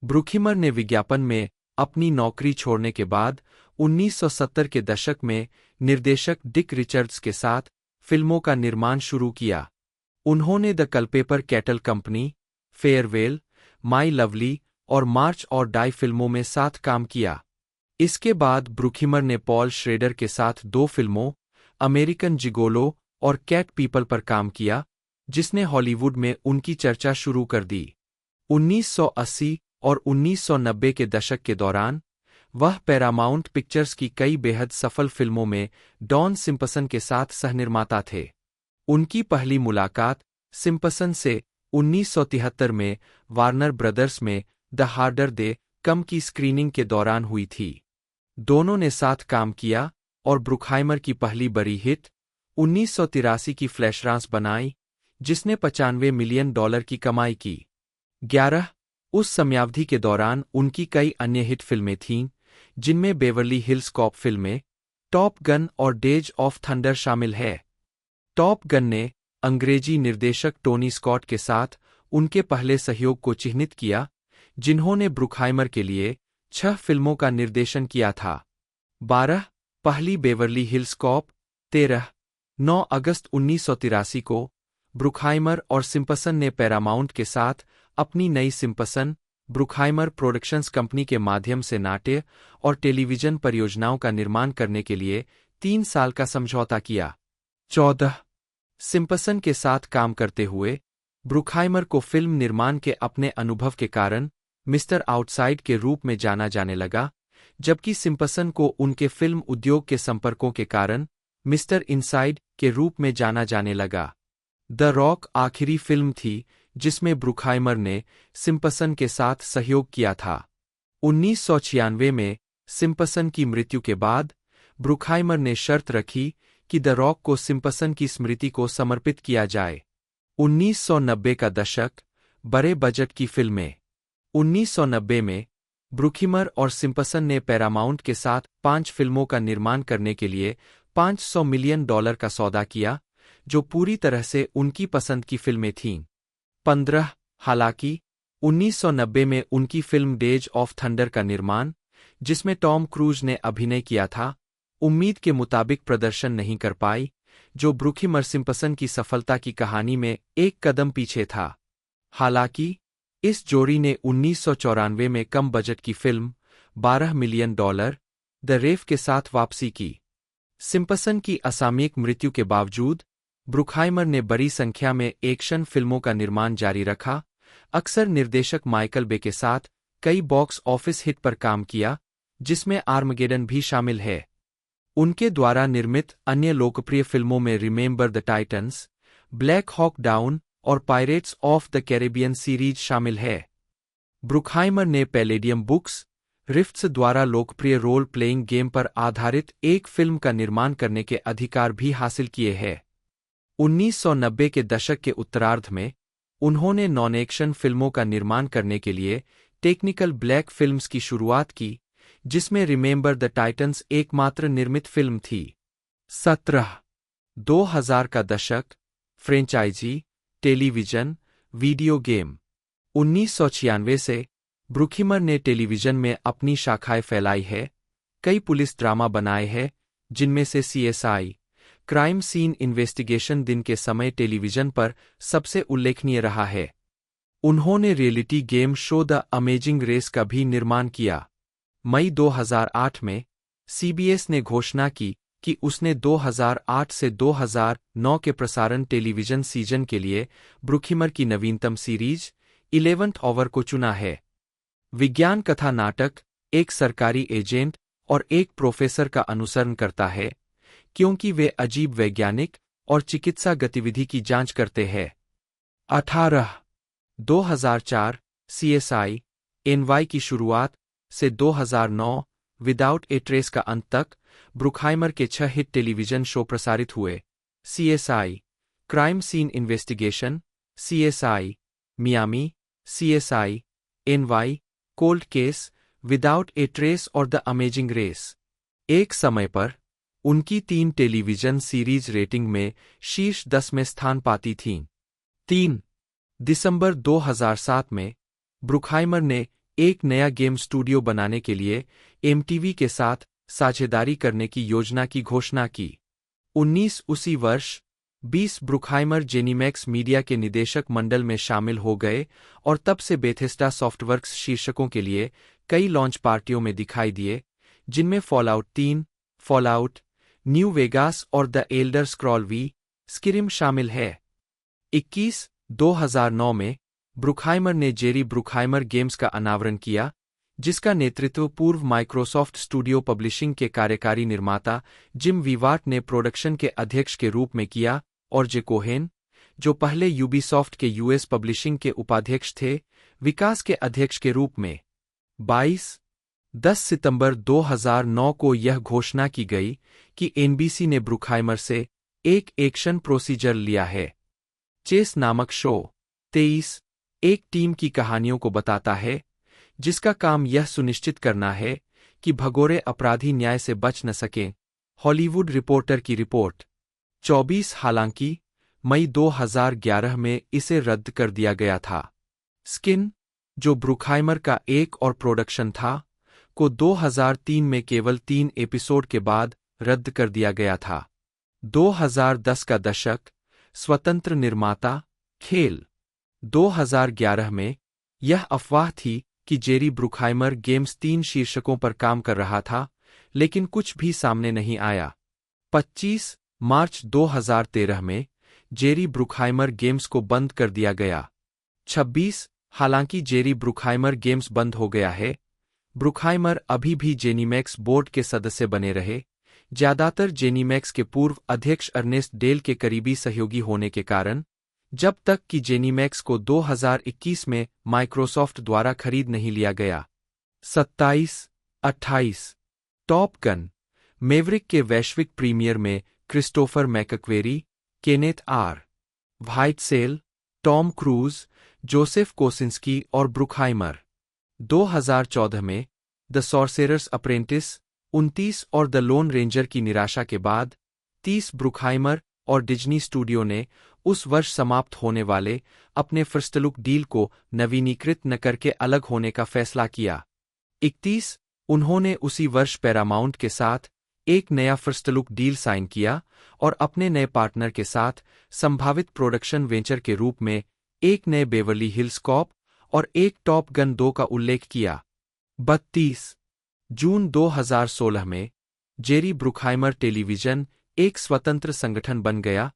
ब्रूखहाइमर ने विज्ञापन में अपनी नौकरी छोड़ने के बाद 1970 के दशक में निर्देशक डिक रिचर्ड्स के साथ फिल्मों का निर्माण शुरू किया। उन्होंने the Culpepper Cattle Company, Farewell, My Lovely और मार्च और डाई फिल्मों में साथ काम किया। इसके बाद ब्रूखहाइमर ने पॉल श्रेडर के साथ 2 फिल्मों, अमेरिकन जिगोलो और कैट पीपल पर काम किया, जिसने हॉलीवुड में उनकी चर्चा शुरू कर दी। 1980 और 1990 के दशक के दौरान वह पैरामाउंट पिक्चर्स की कई बेहद सफल फिल्मों में डॉन सिम्पसन के साथ सहनिर्माता थे। उनकी पहली मुलाकात सिम्पसन से 1973 में वार्नर ब्रदर्स में द हार्डर दे कम की स्क्रीनिंग के दौरान हुई थी। दोनों ने साथ काम किया और ब्रूखहाइमर की पहली बड़ी हिट 1983 की फ्लैशडांस बनाई। जिसने $95 मिलियन की कमाई की। 11 उस समयावधि के दौरान उनकी कई अन्य हिट फिल्में थीं, जिनमें बेवर्ली हिल्स कॉप फिल्में, टॉप गन और डेज ऑफ थंडर शामिल है। टॉप गन ने अंग्रेजी निर्देशक टोनी स्कॉट के साथ उनके पहले सहयोग को चिह्नित किया, जिन्होंने ब्रुकहाइमर के लिए 6 फिल्मों का निर्देशन किया था। 12 पहली बेवर्ली हिल्स कॉप। 13 9 अगस्त 1983 को ब्रुकहाइमर और सिम्पसन ने पैरामाउंट के साथ अपनी नई सिम्पसन ब्रुकहाइमर प्रोडक्शंस कंपनी के माध्यम से नाट्य और टेलीविजन परियोजनाओं का निर्माण करने के लिए 3 साल का समझौता किया। 14 सिम्पसन के साथ काम करते हुए ब्रुकहाइमर को फिल्म निर्माण के अपने अनुभव के कारण मिस्टर आउटसाइड के रूप में जाना जाने लगा, जबकि सिम्पसन को उनके फिल्म उद्योग के संपर्कों के कारण मिस्टर इनसाइड के रूप में जाना जाने लगा। द रॉक आखिरी फिल्म थी जिसमें ब्रुकहाइमर ने सिम्पसन के साथ सहयोग किया था। 1996 में सिम्पसन की मृत्यु के बाद ब्रुकहाइमर ने शर्त रखी कि द रॉक को सिम्पसन की स्मृति को समर्पित किया जाए। 1990 का दशक, बड़े बजट की फिल्में। 1990 में ब्रुकहाइमर और सिम्पसन ने पैरामाउंट के साथ 5 फिल्मों का निर्माण करने के लिए $500 मिलियन का सौदा किया, जो पूरी तरह से उनकी पसंद की फिल्में थीं। 15 हालांकि 1990 में उनकी फिल्म डेज ऑफ थंडर का निर्माण, जिसमें टॉम क्रूज ने अभिनय किया था, उम्मीद के मुताबिक प्रदर्शन नहीं कर पाई, जो ब्रुकहाइमर सिम्पसन की सफलता की कहानी में एक कदम पीछे था। हालांकि इस जोड़ी ने 1994 में कम बजट की फिल्म $12 मिलियन द रेफ के साथ वापसी की। सिम्पसन की असामयिक मृत्यु के बावजूद ब्रुकहाइमर ने बड़ी संख्या में एक्शन फिल्मों का निर्माण जारी रखा, अक्सर निर्देशक माइकल बे के साथ कई बॉक्स ऑफिस हिट पर काम किया, जिसमें आर्मगेडन भी शामिल है। उनके द्वारा निर्मित अन्य लोकप्रिय फिल्मों में Remember the Titans, Black Hawk Down और Pirates of the Caribbean series शामिल है। ब्रुकहाइमर ने पैलेडियम बुक्स रिफ्ट्स द्वारा लोकप्रिय रोल प्लेइंग गेम पर आधारित एक फिल्म का निर्माण करने के अधिकार भी हासिल किए हैं। 1990 के दशक के उत्तरार्ध में उन्होंने नॉन एक्शन फिल्मों का निर्माण करने के लिए टेक्निकल ब्लैक फिल्म्स की शुरुआत की, जिसमें रिमेंबर द टाइटन्स एकमात्र निर्मित फिल्म थी। 17 2000 का दशक, फ्रेंचाइजी, टेलीविजन, वीडियो गेम। 1996 से ब्रुकहाइमर ने टेलीविजन में अपनी शाखाएं फैलाई है, कई पुलिस ड्रामा बनाए हैं, जिनमें से CSI क्राइम सीन इन्वेस्टिगेशन दिन के समय टेलीविजन पर सबसे उल्लेखनीय रहा है। उन्होंने reality game show the amazing race का भी निर्माण किया। मई 2008 में CBS ने घोषणा की कि उसने 2008 से 2009 के प्रसारण टेलीविजन सीजन के लिए ब्रुकहाइमर की नवीनतम सीरीज 11th आवर को चुना है। विज्ञान कथा नाटक एक सरकारी एजेंट और एक प्रोफेसर का अनुसरण करता है, क्योंकि वे अजीब वैज्ञानिक और चिकित्सा गतिविधि की जांच करते हैं। 18 2004 CSI NY की शुरुआत से 2009 विदाउट ए ट्रेस का अंत तक ब्रुकहाइमर के 6 हिट टेलीविजन शो प्रसारित हुए। CSI crime scene investigation, CSI Miami, CSI NY cold case, without a trace और द अमेजिंग रेस। एक समय पर उनकी 3 टेलीविजन सीरीज रेटिंग में शीर्ष 10 में स्थान पाती थीं। 3 दिसंबर 2007 में ब्रुकहाइमर ने एक नया गेम स्टूडियो बनाने के लिए MTV के साथ साझेदारी करने की योजना की घोषणा की। 19 उसी वर्ष 20 ब्रुकहाइमर जेनीमैक्स मीडिया के निदेशक मंडल में शामिल हो गए और तब से बेथेस्डा सॉफ्टवर्क्स शीर्षकों के लिए कई लॉन्च पार्टियों में दिखाई दिए, जिनमें फॉलआउट 3, फॉलआउट, न्यू वेगास और द एल्डर स्क्रॉल वी स्किरिम शामिल है। 21 2009 में ब्रुकहाइमर ने जेरी ब्रुकहाइमर गेम्स का अनावरण किया, जिसका नेतृत्व पूर्व माइक्रोसॉफ्ट स्टूडियो पब्लिशिंग के कार्यकारी निर्माता जिम वीवार्ट ने प्रोडक्शन के अध्यक्ष के रूप में किया, और जे कोहेन, जो पहले यूबीसॉफ्ट के US पब्लिशिंग के उपाध्यक्ष थे, विकास के अध्यक्ष के रूप में। 10 सितंबर 2009 को यह घोषणा की गई कि NBC ने ब्रुकहाइमर से एक एक्शन प्रोसीजर लिया है। चेस नामक शो 23 एक टीम की कहानियों को बताता है जिसका काम यह सुनिश्चित करना है कि भगोड़े अपराधी न्याय से बच न सकें। हॉलीवुड रिपोर्टर की रिपोर्ट 24 हालांकि मई 2011 में इसे रद्द कर दिया गया था। स्किन, जो ब्रुकहाइमर का एक और प्रोडक्शन था, को 2003 में केवल 3 एपिसोड के बाद रद्द कर दिया गया था। 2010 का दशक, स्वतंत्र निर्माता, खेल 2011 में यह अफवाह थी कि जेरी ब्रुकहाइमर गेम्स 3 शीर्षकों पर काम कर रहा था, लेकिन कुछ भी सामने नहीं आया। 25 मार्च 2013 में जेरी ब्रुकहाइमर गेम्स को बंद कर दिया गया। 26 हालांकि जेरी ब्रुकहाइमर गेम्स बंद हो गया है, ब्रुकहाइमर अभी भी जेनीमैक्स बोर्ड के सदस्य बने रहे, ज्यादातर जेनीमैक्स के पूर्व अध्यक्ष अर्नेस्ट डेल के करीबी सहयोगी होने के कारण, जब तक कि जेनीमैक्स को 2021 में माइक्रोसॉफ्ट द्वारा खरीद नहीं लिया गया। 27-28 टॉप गन मैवरिक के वैश्विक प्रीमियर में Christopher McQuarrie, Kenneth R. Whitesell, Tom Cruise, Joseph Kosinski और ब्रुकहाइमर। 2014 में द सॉर्सेरर्स अप्रेंटिस 29 और द लोन रेंजर की निराशा के बाद 30 ब्रुकहाइमर और डिज्नी स्टूडियो ने उस वर्ष समाप्त होने वाले अपने फर्स्ट लुक डील को नवीनीकृत न करके अलग होने का फैसला किया। 31 उन्होंने उसी वर्ष पैरामाउंट के साथ एक नया फर्स्ट लुक डील साइन किया और अपने नए पार्टनर के साथ संभावित प्रोडक्शन वेंचर के रूप में एक नए बेवर्ली हिल्स कॉप और एक टॉप गन 2 का उल्लेख किया। 32 जून 2016 में जेरी ब्रुकहाइमर टेलीविजन एक स्वतंत्र संगठन बन गया,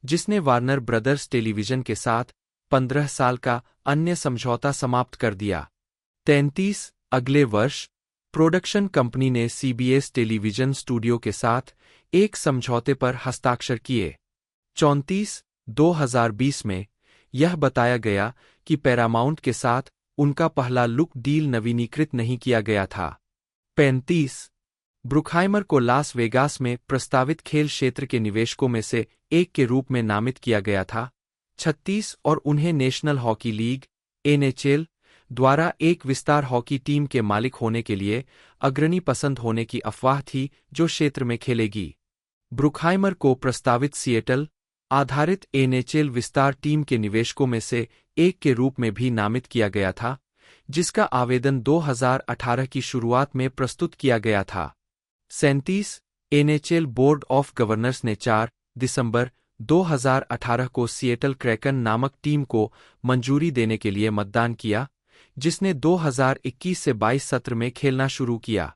जिसने वार्नर ब्रदर्स टेलीविजन के साथ 15 साल का अन्य समझौता समाप्त कर दिया। 33 अगले वर्ष प्रोडक्शन कंपनी ने सीबीएस टेलीविजन स्टूडियो के साथ एक समझौते पर हस्ताक्षर किए। 34 2020 में यह बताया गया कि पैरामाउंट के साथ उनका पहला लुक डील नवीनीकृत नहीं किया गया था। 35 ब्रुकहाइमर को लास वेगास में प्रस्तावित खेल क्षेत्र के निवेशकों में से एक के रूप में नामित किया गया था। 36 और उन्हें नेशनल हॉकी लीग (NHL) द्वारा एक विस्तार हॉकी टीम के मालिक होने के लिए अग्रणी पसंद होने की अफवाह थी जो क्षेत्र में खेलेगी। ब्रुकहाइमर को प्रस्तावित सिएटल आधारित NHL विस्तार टीम के निवेशकों में से एक के रूप में भी नामित किया गया था, जिसका आवेदन 2018 की शुरुआत में प्रस्तुत किया गया था। 37 NHL बोर्ड ऑफ गवर्नर्स ने 4 दिसंबर 2018 को सिएटल क्रैकन नामक टीम को मंजूरी देने के लिए मतदान किया, जिसने 2021 से 22 सत्र में खेलना शुरू किया।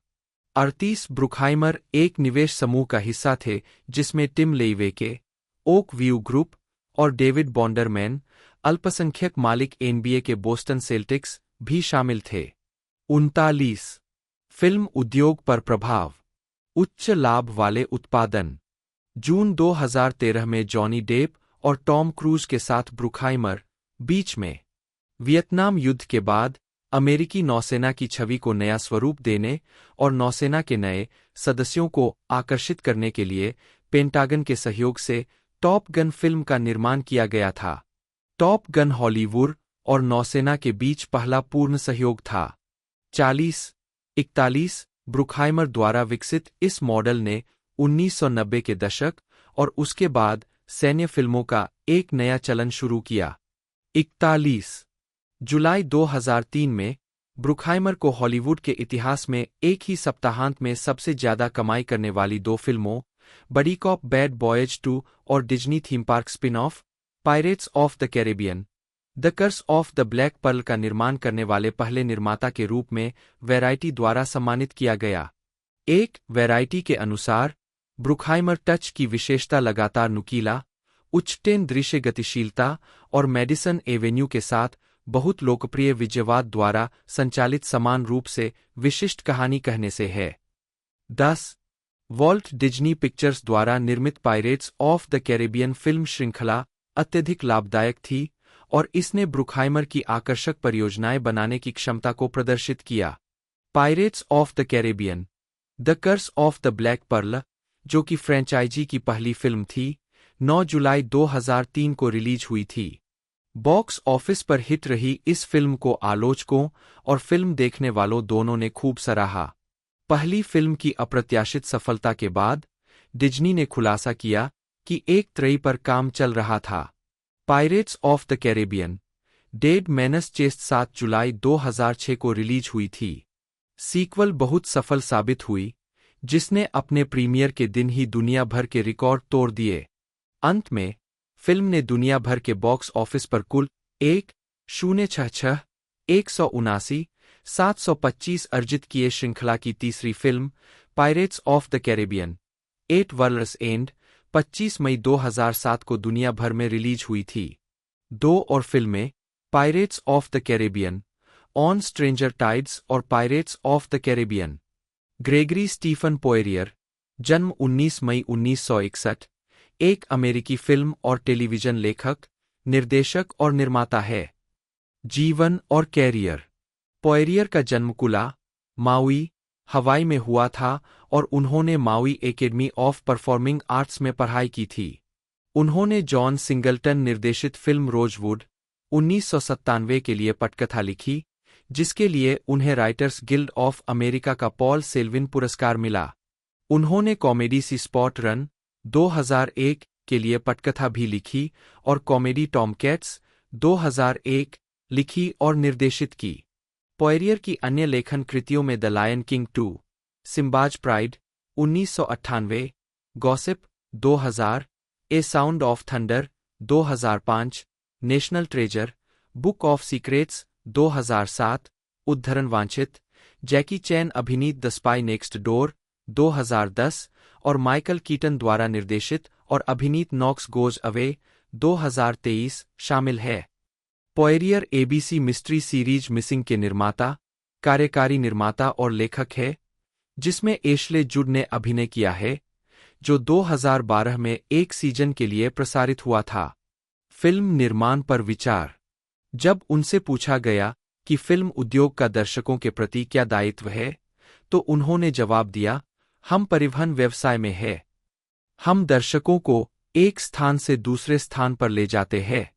38 ब्रुकहाइमर एक निवेश समूह का हिस्सा थे जिसमें टिम लेइवेके, ओक व्यू ग्रुप और डेविड बॉन्डरमैन, अल्पसंख्यक मालिक NBA के बोस्टन सेल्टिक्स, भी शामिल थे। 39 फिल्म उद्योग पर प्रभाव, उच्च लाभ वाले उत्पादन। जून 2013 में जॉनी डेप और टॉम क्रूज के साथ ब्रुकहाइमर बीच में वियतनाम युद्ध के बाद अमेरिकी नौसेना की छवि को नया स्वरूप देने और नौसेना के नए सदस्यों को आकर्षित करने के लिए पेंटागन के सहयोग से टॉप गन फिल्म का निर्माण किया गया था। टॉप गन हॉलीवुड और नौसेना के बीच पहला पूर्ण सहयोग था। 41 ब्रुकहाइमर द्वारा विकसित इस मॉडल ने 1990 के दशक और उसके बाद सैन्य फिल्मों का एक नया चलन शुरू किया। 41 जुलाई 2003 में ब्रुकहाइमर को हॉलीवुड के इतिहास में एक ही सप्ताहांत में सबसे ज्यादा कमाई करने वाली 2 फिल्मों बडी कॉप बैड बॉयज 2 और Disney theme park spin off pirates of the Caribbean the curse of the black pearl का निर्माण करने वाले पहले निर्माता के रूप में वैरायटी द्वारा सम्मानित किया गया। एक वैरायटी के अनुसार ब्रुकहाइमर टच की विशेषता लगातार नुकीला, उच्चटेन दृश्य गतिशीलता और मेडिसन एवेन्यू के साथ बहुत लोकप्रिय विजयवाद द्वारा संचालित समान रूप से विशिष्ट कहानी कहने से है। 10 वॉल्ट डिज्नी पिक्चर्स द्वारा निर्मित pirates of the Caribbean film श्रृंखला अत्यधिक लाभदायक थी और इसने ब्रुकहाइमर की आकर्षक परियोजनाएं बनाने की क्षमता को प्रदर्शित किया। Pirates of the Caribbean the curse of the black pearl, जो कि फ्रेंचाइजी की पहली फिल्म थी, 9 जुलाई 2003 को रिलीज हुई थी। बॉक्स ऑफिस पर हिट रही इस फिल्म को आलोचकों और फिल्म देखने वालों दोनों ने खूब सराहा। पहली फिल्म की अप्रत्याशित सफलता के बाद डिज्नी ने खुलासा किया कि एक त्रयी पर काम चल रहा था। Pirates of the Caribbean dead minus chest 7 जुलाई 2006 को रिलीज हुई थी। सीक्वल बहुत सफल साबित हुई, जिसने अपने प्रीमियर के दिन ही दुनिया भर के रिकॉर्ड तोड़ दिए। अंत में फिल्म ने दुनिया भर के बॉक्स ऑफिस पर कुल 1,066,179,725 अर्जित किए। श्रृंखला की तीसरी film pirates of the Caribbean 8 world's end 25 मई 2007 को दुनिया भर में रिलीज हुई थी। 2 और फिल्में Pirates of the Caribbean on Stranger Tides और Pirates of the Caribbean. Gregory Stephen Poirier, जन्म 19 मई 1961, एक अमेरिकी फिल्म और टेलीविजन लेखक, निर्देशक और निर्माता है। जीवन और कैरियर। पोयरियर का जन्म कुला, माउई, हवाई में हुआ था और उन्होंने MAUI academy of performing arts में पढ़ाई की थी। उन्होंने जॉन सिंगलटन निर्देशित फिल्म रोजवुड 1997 के लिए पटकथा लिखी, जिसके लिए उन्हें राइटर्स गिल्ड ऑफ अमेरिका का पॉल सेल्विन पुरस्कार मिला। उन्होंने कॉमेडी सी स्पॉट रन 2001 के लिए पटकथा भी लिखी और कॉमेडी टॉमकैट्स 2001 लिखी और निर्देशित की। पोयरियर की अन्य लेखन कृतियों में the lion king 2, Simba's pride 1998, gossip 2000, a sound of thunder 2005, national treasure, book of secrets 2007, उद्धरण वांछित, जैकी चैन अभिनीत द स्पाई नेक्स्ट डोर 2010 और माइकल कीटन द्वारा निर्देशित और अभिनीत नॉक्स गोज अवे 2023 शामिल है। पोयरियर एबीसी मिस्ट्री सीरीज मिसिंग के निर्माता, कार्यकारी निर्माता और लेखक है, जिसमें एशले जुड ने अभिनय किया है, जो 2012 में एक सीजन के लिए प्रसारित हुआ था। फिल्म निर्माण पर विचार। जब उनसे पूछा गया कि फिल्म उद्योग का दर्शकों के प्रति क्या दायित्व है, तो उन्होंने जवाब दिया, हम परिवहन व्यवसाय में हैं। हम दर्शकों को एक स्थान से दूसरे स्थान पर ले जाते हैं।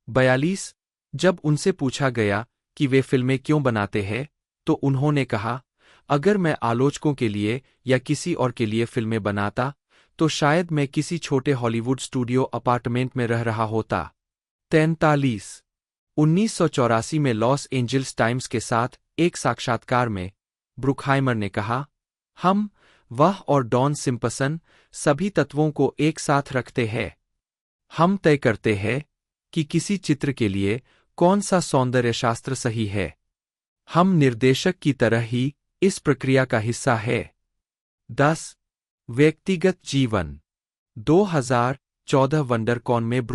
42 जब उनसे पूछा गया कि वे फिल्में क्यों बनाते हैं, तो उन्होंने कहा, अगर मैं आलोचकों के लिए या किसी और के लिए फिल्में बनाता, तो शायद मैं किसी छोटे हॉलीवुड स्टूडियो अपार्टमेंट में रह रहा होता। 43 1984 में लॉस एंजल्स टाइम्स के साथ एक साक्षात्कार में ब्रुकहाइमर ने कहा, हम, वह और डॉन सिम्पसन सभी तत्वों को एक साथ रखते हैं। हम तय करते हैं कि किसी चित्र के लिए कौन सा सौंदर्यशास्त्र सही है। हम निर्देशक की तरह ही इस प्रक्रिया का हिस्सा है। 10 व्यक्तिगत जीवन। 2014 वंडरकॉन में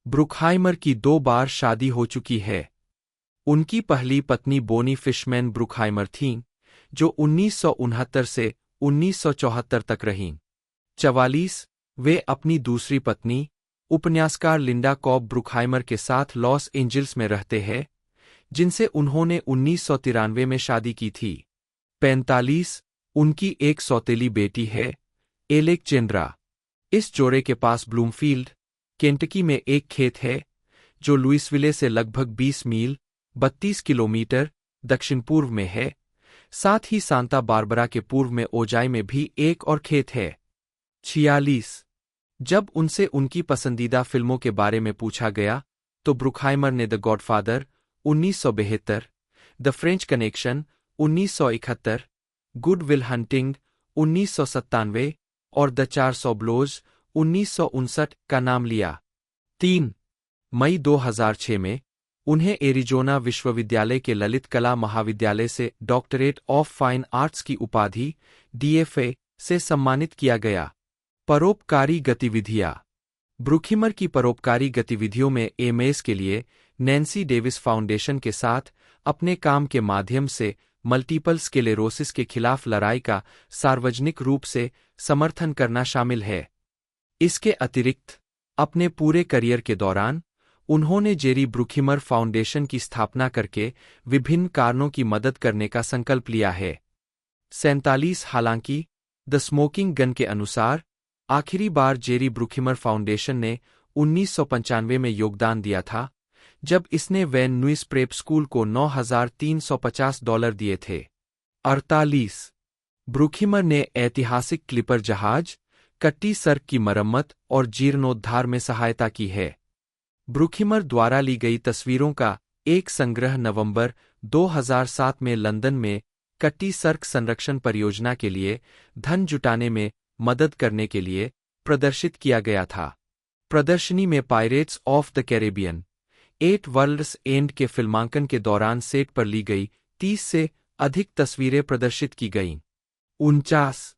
ब्रुकहाइमर की 2 बार शादी हो चुकी है। उनकी पहली पत्नी बोनी फिशमैन ब्रुकहाइमर थीं, जो 1969 से 1974 तक रहीं। 44 वे अपनी दूसरी पत्नी, उपन्यासकार लिंडा कॉब ब्रुकहाइमर के साथ लॉस एंजल्स में रहते हैं, जिनसे उन्होंने 1993 में शादी की थी। 45 उनकी एक सौतेली बेटी है, एलेक्जेंड्रा। इस जोड़े के पास ब्लूमफील्ड, केंटकी में एक खेत है, जो लुइसविले से लगभग 20 मील 32 किलोमीटर दक्षिण पूर्व में है। साथ ही सांता बारबरा के पूर्व में ओजाई में भी एक और खेत है। 46 जब उनसे उनकी पसंदीदा फिल्मों के बारे में पूछा गया, तो ब्रुकहाइमर ने the godfather 1972, the French connection 1971, good will hunting 1997 और द 400 ब्लोज 1959 का नाम लिया। 3 मई 2006 में उन्हें एरिजोना विश्वविद्यालय के ललित कला महाविद्यालय से डॉक्टरेट ऑफ फाइन आर्ट्स की उपाधि DFA से सम्मानित किया गया। परोपकारी गतिविधियां। ब्रुकहाइमर की परोपकारी गतिविधियों में एमएस के लिए नैन्सी डेविस फाउंडेशन के साथ अपने काम के माध्यम से मल्टीपल स्क्लेरोसिस के खिलाफ लड़ाई का सार्वजनिक रूप से समर्थन करना शामिल है। इसके अतिरिक्त अपने पूरे करियर के दौरान उन्होंने जेरी ब्रुकहाइमर फाउंडेशन की स्थापना करके विभिन्न कारणों की मदद करने का संकल्प लिया है। 47 हालांकि द स्मोकिंग गन के अनुसार आखिरी बार जेरी ब्रूखिमर फाउंडेशन ने 1995 में योगदान दिया था, जब इसने वैन नुइस प्रेप स्कूल को $9,350 दिए थे। 48 ब्रूखिमर ने ऐतिहासिक क्लिपर जहाज कट्टी सर्क की मरम्मत और जीर्णोद्धार में सहायता की है। ब्रूखिमर द्वारा ली गई तस्वीरों का एक संग्रह नवंबर 2007 में लंदन में कट्टी सर्क संरक्षण परियोजना के लिए धन जुटाने में मदद करने के लिए प्रदर्शित किया गया था। प्रदर्शनी में pirates of the Caribbean 8 world's end के फिल्मांकन के दौरान सेट पर ली गई 30 से अधिक तस्वीरें प्रदर्शित की गईं। 49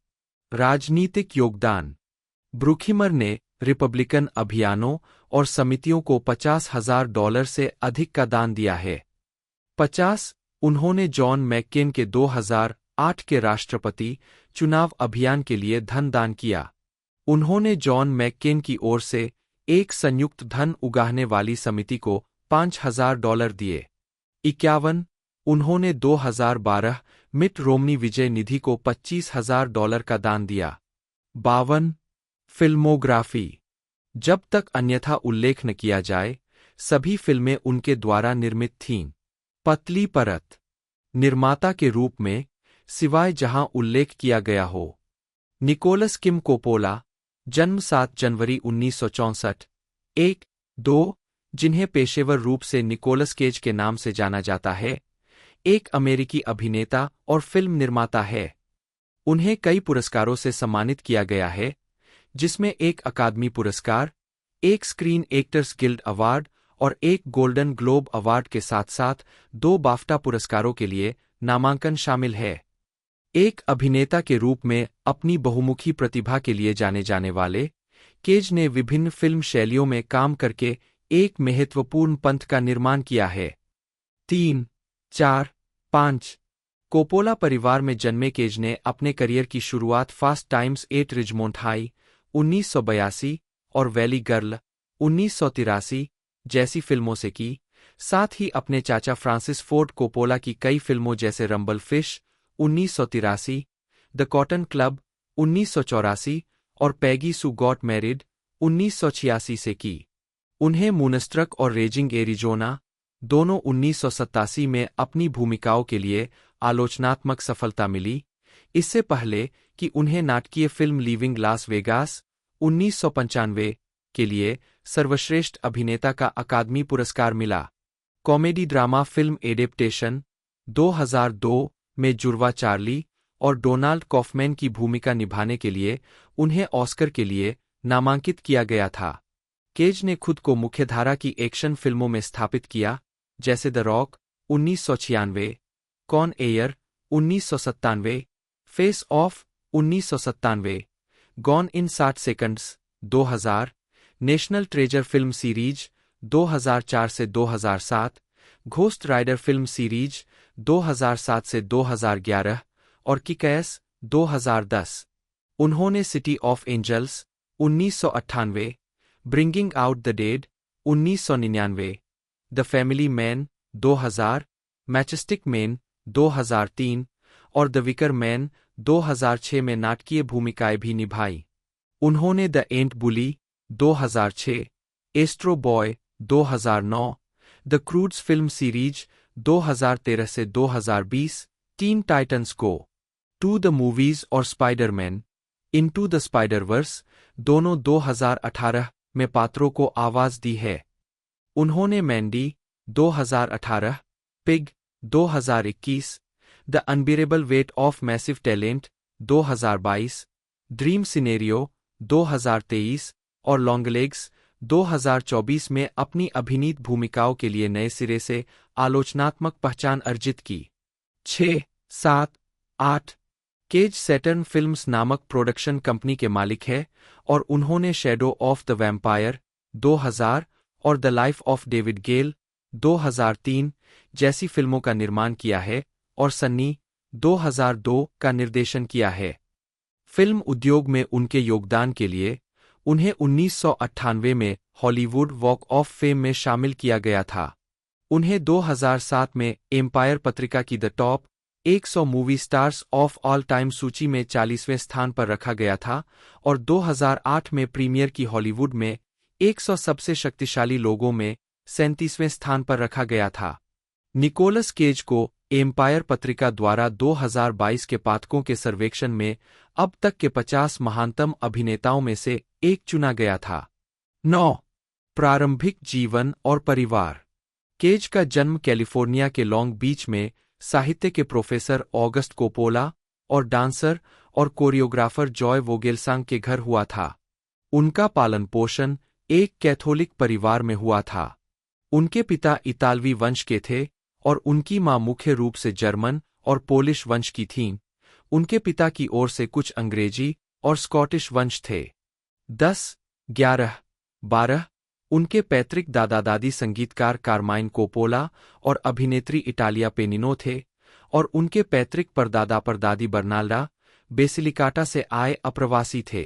राजनीतिक योगदान। ब्रूखिमर ने रिपब्लिकन अभियानों और समितियों को $50,000 से अधिक का दान दिया है। 50 उन्होंने जॉन मैक्केन के 2008 के राष्ट्रपति चुनाव अभियान के लिए धन दान किया। उन्होंने जॉन मैक्केन की ओर से एक संयुक्त धन उगाहने वाली समिति को $5,000 दिए। 51 उन्होंने 2012 मिट रोमनी विजय निधि को $25,000 का दान दिया। 52 फिल्मोग्राफी। जब तक अन्यथा उल्लेख न किया जाए, सभी फिल्में उनके द्वारा निर्मित थीं। पतली परत। निर्माता के रूप में, सिवाय जहां उल्लेख किया गया हो। निकोलस किम कोपोला, जन्म 7 जनवरी 1964। 1-2 जिन्हें पेशेवर रूप से निकोलस केज के नाम से जाना जाता है, एक अमेरिकी अभिनेता और फिल्म निर्माता है। उन्हें कई पुरस्कारों से सम्मानित किया गया है, जिसमें एक अकादमी पुरस्कार, एक स्क्रीन एक्टर्स गिल्ड अवार्ड और एक गोल्डन ग्लोब अवार्ड के साथ-साथ 2 बाफ्टा पुरस्कारों के लिए नामांकन शामिल है। एक अभिनेता के रूप में अपनी बहुमुखी प्रतिभा के लिए जाने जाने वाले केज ने विभिन्न फिल्म शैलियों में काम करके एक महत्वपूर्ण पंथ का निर्माण किया है। 3, 4, 5 कोपोला परिवार में जन्मे केज ने अपने करियर की शुरुआत फास्ट टाइम्स एट रिजमोंड हाई 1982 और वैली गर्ल 1983 जैसी फिल्मों से की, साथ ही अपने चाचा फ्रांसिस फोर्ड कोपोला की कई फिल्मों जैसे rumble fish 1983, the cotton club 1984 और पैगी सू गॉट मैरिड 1986 से की। उन्हें मूनस्ट्रक और रेजिंग एरिजोना दोनों 1987 में अपनी भूमिकाओं के लिए आलोचनात्मक सफलता मिली, इससे पहले कि उन्हें नाटकीय फिल्म लीविंग लास वेगास 1995 के लिए सर्वश्रेष्ठ अभिनेता का अकादमी पुरस्कार मिला। कॉमेडी ड्रामा फिल्म एडेप्टेशन 2002 में जुड़वा चार्ली और डोनाल्ड कॉफमैन की भूमिका निभाने के लिए उन्हें ऑस्कर के लिए नामांकित किया गया था। केज ने खुद को मुख्यधारा की एक्शन फिल्मों में स्थापित किया, जैसे the rock 1996, con air 1997, face off 1997, gone in 60 seconds 2000, national treasure film series 2004 से 2007, घोस्ट राइडर फिल्म सीरीज 2007 से 2011 और किक-एस 2010। उन्होंने City of Angels 1998, Bringing out the Dead 1999, the Family Man 2000, Matchstick Man 2003 और द विकर मैन 2006 में नाटकीय भूमिकाएं भी निभाई। उन्होंने the Ant Bully 2006, Astro Boy 2009, the Croods film series 2013 से 2020, Teen Titans go to the Movies और स्पाइडरमैन इनटू द स्पाइडरवर्स दोनों 2018 में पात्रों को आवाज दी है। उन्होंने Mandy 2018, Pig 2021, the Unbearable Weight of Massive Talent 2022, Dream Scenario 2023 और लॉन्गलेग्स 2024 में अपनी अभिनीत भूमिकाओं के लिए नए सिरे से आलोचनात्मक पहचान अर्जित की। 6, 7, 8 केज सैटर्न फिल्म्स नामक प्रोडक्शन कंपनी के मालिक है और उन्होंने शैडो ऑफ द वैम्पायर 2000 और द लाइफ ऑफ डेविड गेल 2003 जैसी फिल्मों का निर्माण किया है और सन्नी 2002 का निर्देशन किया है। फिल्म उद्योग में उनके योगदान के लिए उन्हें 1998 में हॉलीवुड वॉक ऑफ फेम में शामिल किया गया था। उन्हें 2007 में एम्पायर पत्रिका की the top 100 movie stars of all time सूची में 40वें स्थान पर रखा गया था और 2008 में प्रीमियर की हॉलीवुड में 100 सबसे शक्तिशाली लोगों में 37वें स्थान पर रखा गया था। निकोलस केज को एम्पायर पत्रिका द्वारा 2022 के पाठकों के सर्वेक्षण में अब तक के 50 महानतम अभिनेताओं में से एक चुना गया था। 9. प्रारंभिक जीवन और परिवार। केज का जन्म कैलिफोर्निया के लॉन्ग बीच में साहित्य के प्रोफेसर ऑगस्ट कोपोला और डांसर और कोरियोग्राफर जॉय वोगेलसांग के घर हुआ था। उनका पालन पोषण एक कैथोलिक परिवार में हुआ था। उनके पिता इतालवी वंश के थे और उनकी मां मुख्य रूप से जर्मन और पोलिश वंश की थीं। उनके पिता की ओर से कुछ अंग्रेजी और स्कॉटिश वंश थे। 10, 11, 12 उनके पैतृक दादा दादी संगीतकार कार्माइन कोपोला और अभिनेत्री इटालिया पेनिनो थे और उनके पैतृक परदादा परदादी बर्नाल्डा बेसिलिकाटा से आए अप्रवासी थे।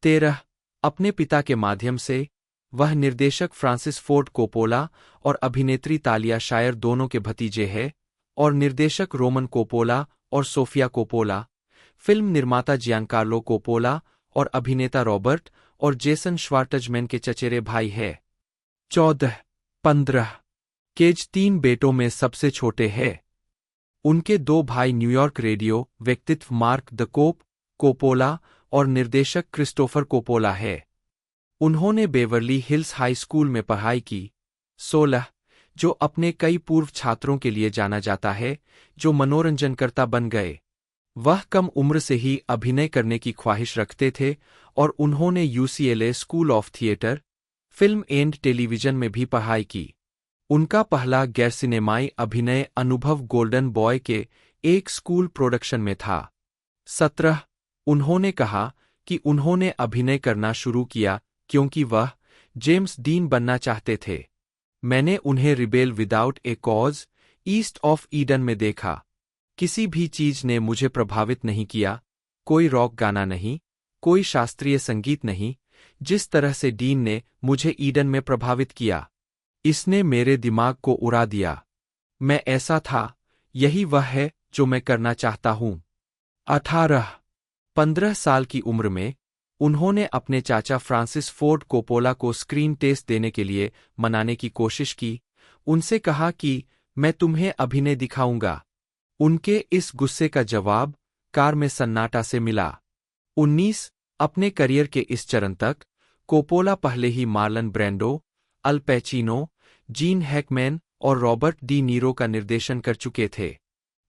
13 अपने पिता के माध्यम से वह निर्देशक फ्रांसिस फोर्ड कोपोला और अभिनेत्री तालिया शायर दोनों के भतीजे हैं और निर्देशक रोमन कोपोला और सोफिया कोपोला, फिल्म निर्माता जियांकार्लो कोपोला और अभिनेता रॉबर्ट और जेसन श्वार्टजमैन के चचेरे भाई है। 14, 15 केज 3 बेटों में सबसे छोटे हैं। उनके 2 भाई न्यूयॉर्क रेडियो व्यक्तित्व मार्क द कोपोला और निर्देशक क्रिस्टोफर कोपोला है। उन्होंने बेवर्ली हिल्स हाई स्कूल में पढ़ाई की। 16 जो अपने कई पूर्व छात्रों के लिए जाना जाता है जो मनोरंजनकर्ता बन गए। वह कम उम्र से ही अभिनय करने की ख्वाहिश रखते थे और उन्होंने UCLA school of theatre, film and television में भी पढ़ाई की। उनका पहला गैर सिनेमाई अभिनय अनुभव गोल्डन बॉय के एक स्कूल प्रोडक्शन में था। 17 उन्होंने कहा कि उन्होंने अभिनय करना शुरू किया क्योंकि वह जेम्स डीन बनना चाहते थे। मैंने उन्हें rebel without A cause, east of Eden में देखा। किसी भी चीज ने मुझे प्रभावित नहीं किया, कोई रॉक गाना नहीं, कोई शास्त्रीय संगीत नहीं, जिस तरह से डीन ने मुझे ईडन में प्रभावित किया। इसने मेरे दिमाग को उड़ा दिया। मैं ऐसा था, यही वह है जो मैं करना चाहता हूं। 15 साल की उम्र में उन्होंने अपने चाचा फ्रांसिस फोर्ड कोपोला को स्क्रीन टेस्ट देने के लिए मनाने की कोशिश की। उनसे कहा कि मैं तुम्हें अभिनय दिखाऊंगा। उनके इस गुस्से का जवाब कार में सन्नाटा से मिला। 19 अपने करियर के इस चरण तक कोपोला पहले ही मार्लन ब्रैंडो, अल पैचिनो, जीन हैकमैन और रॉबर्ट डी नीरो का निर्देशन कर चुके थे।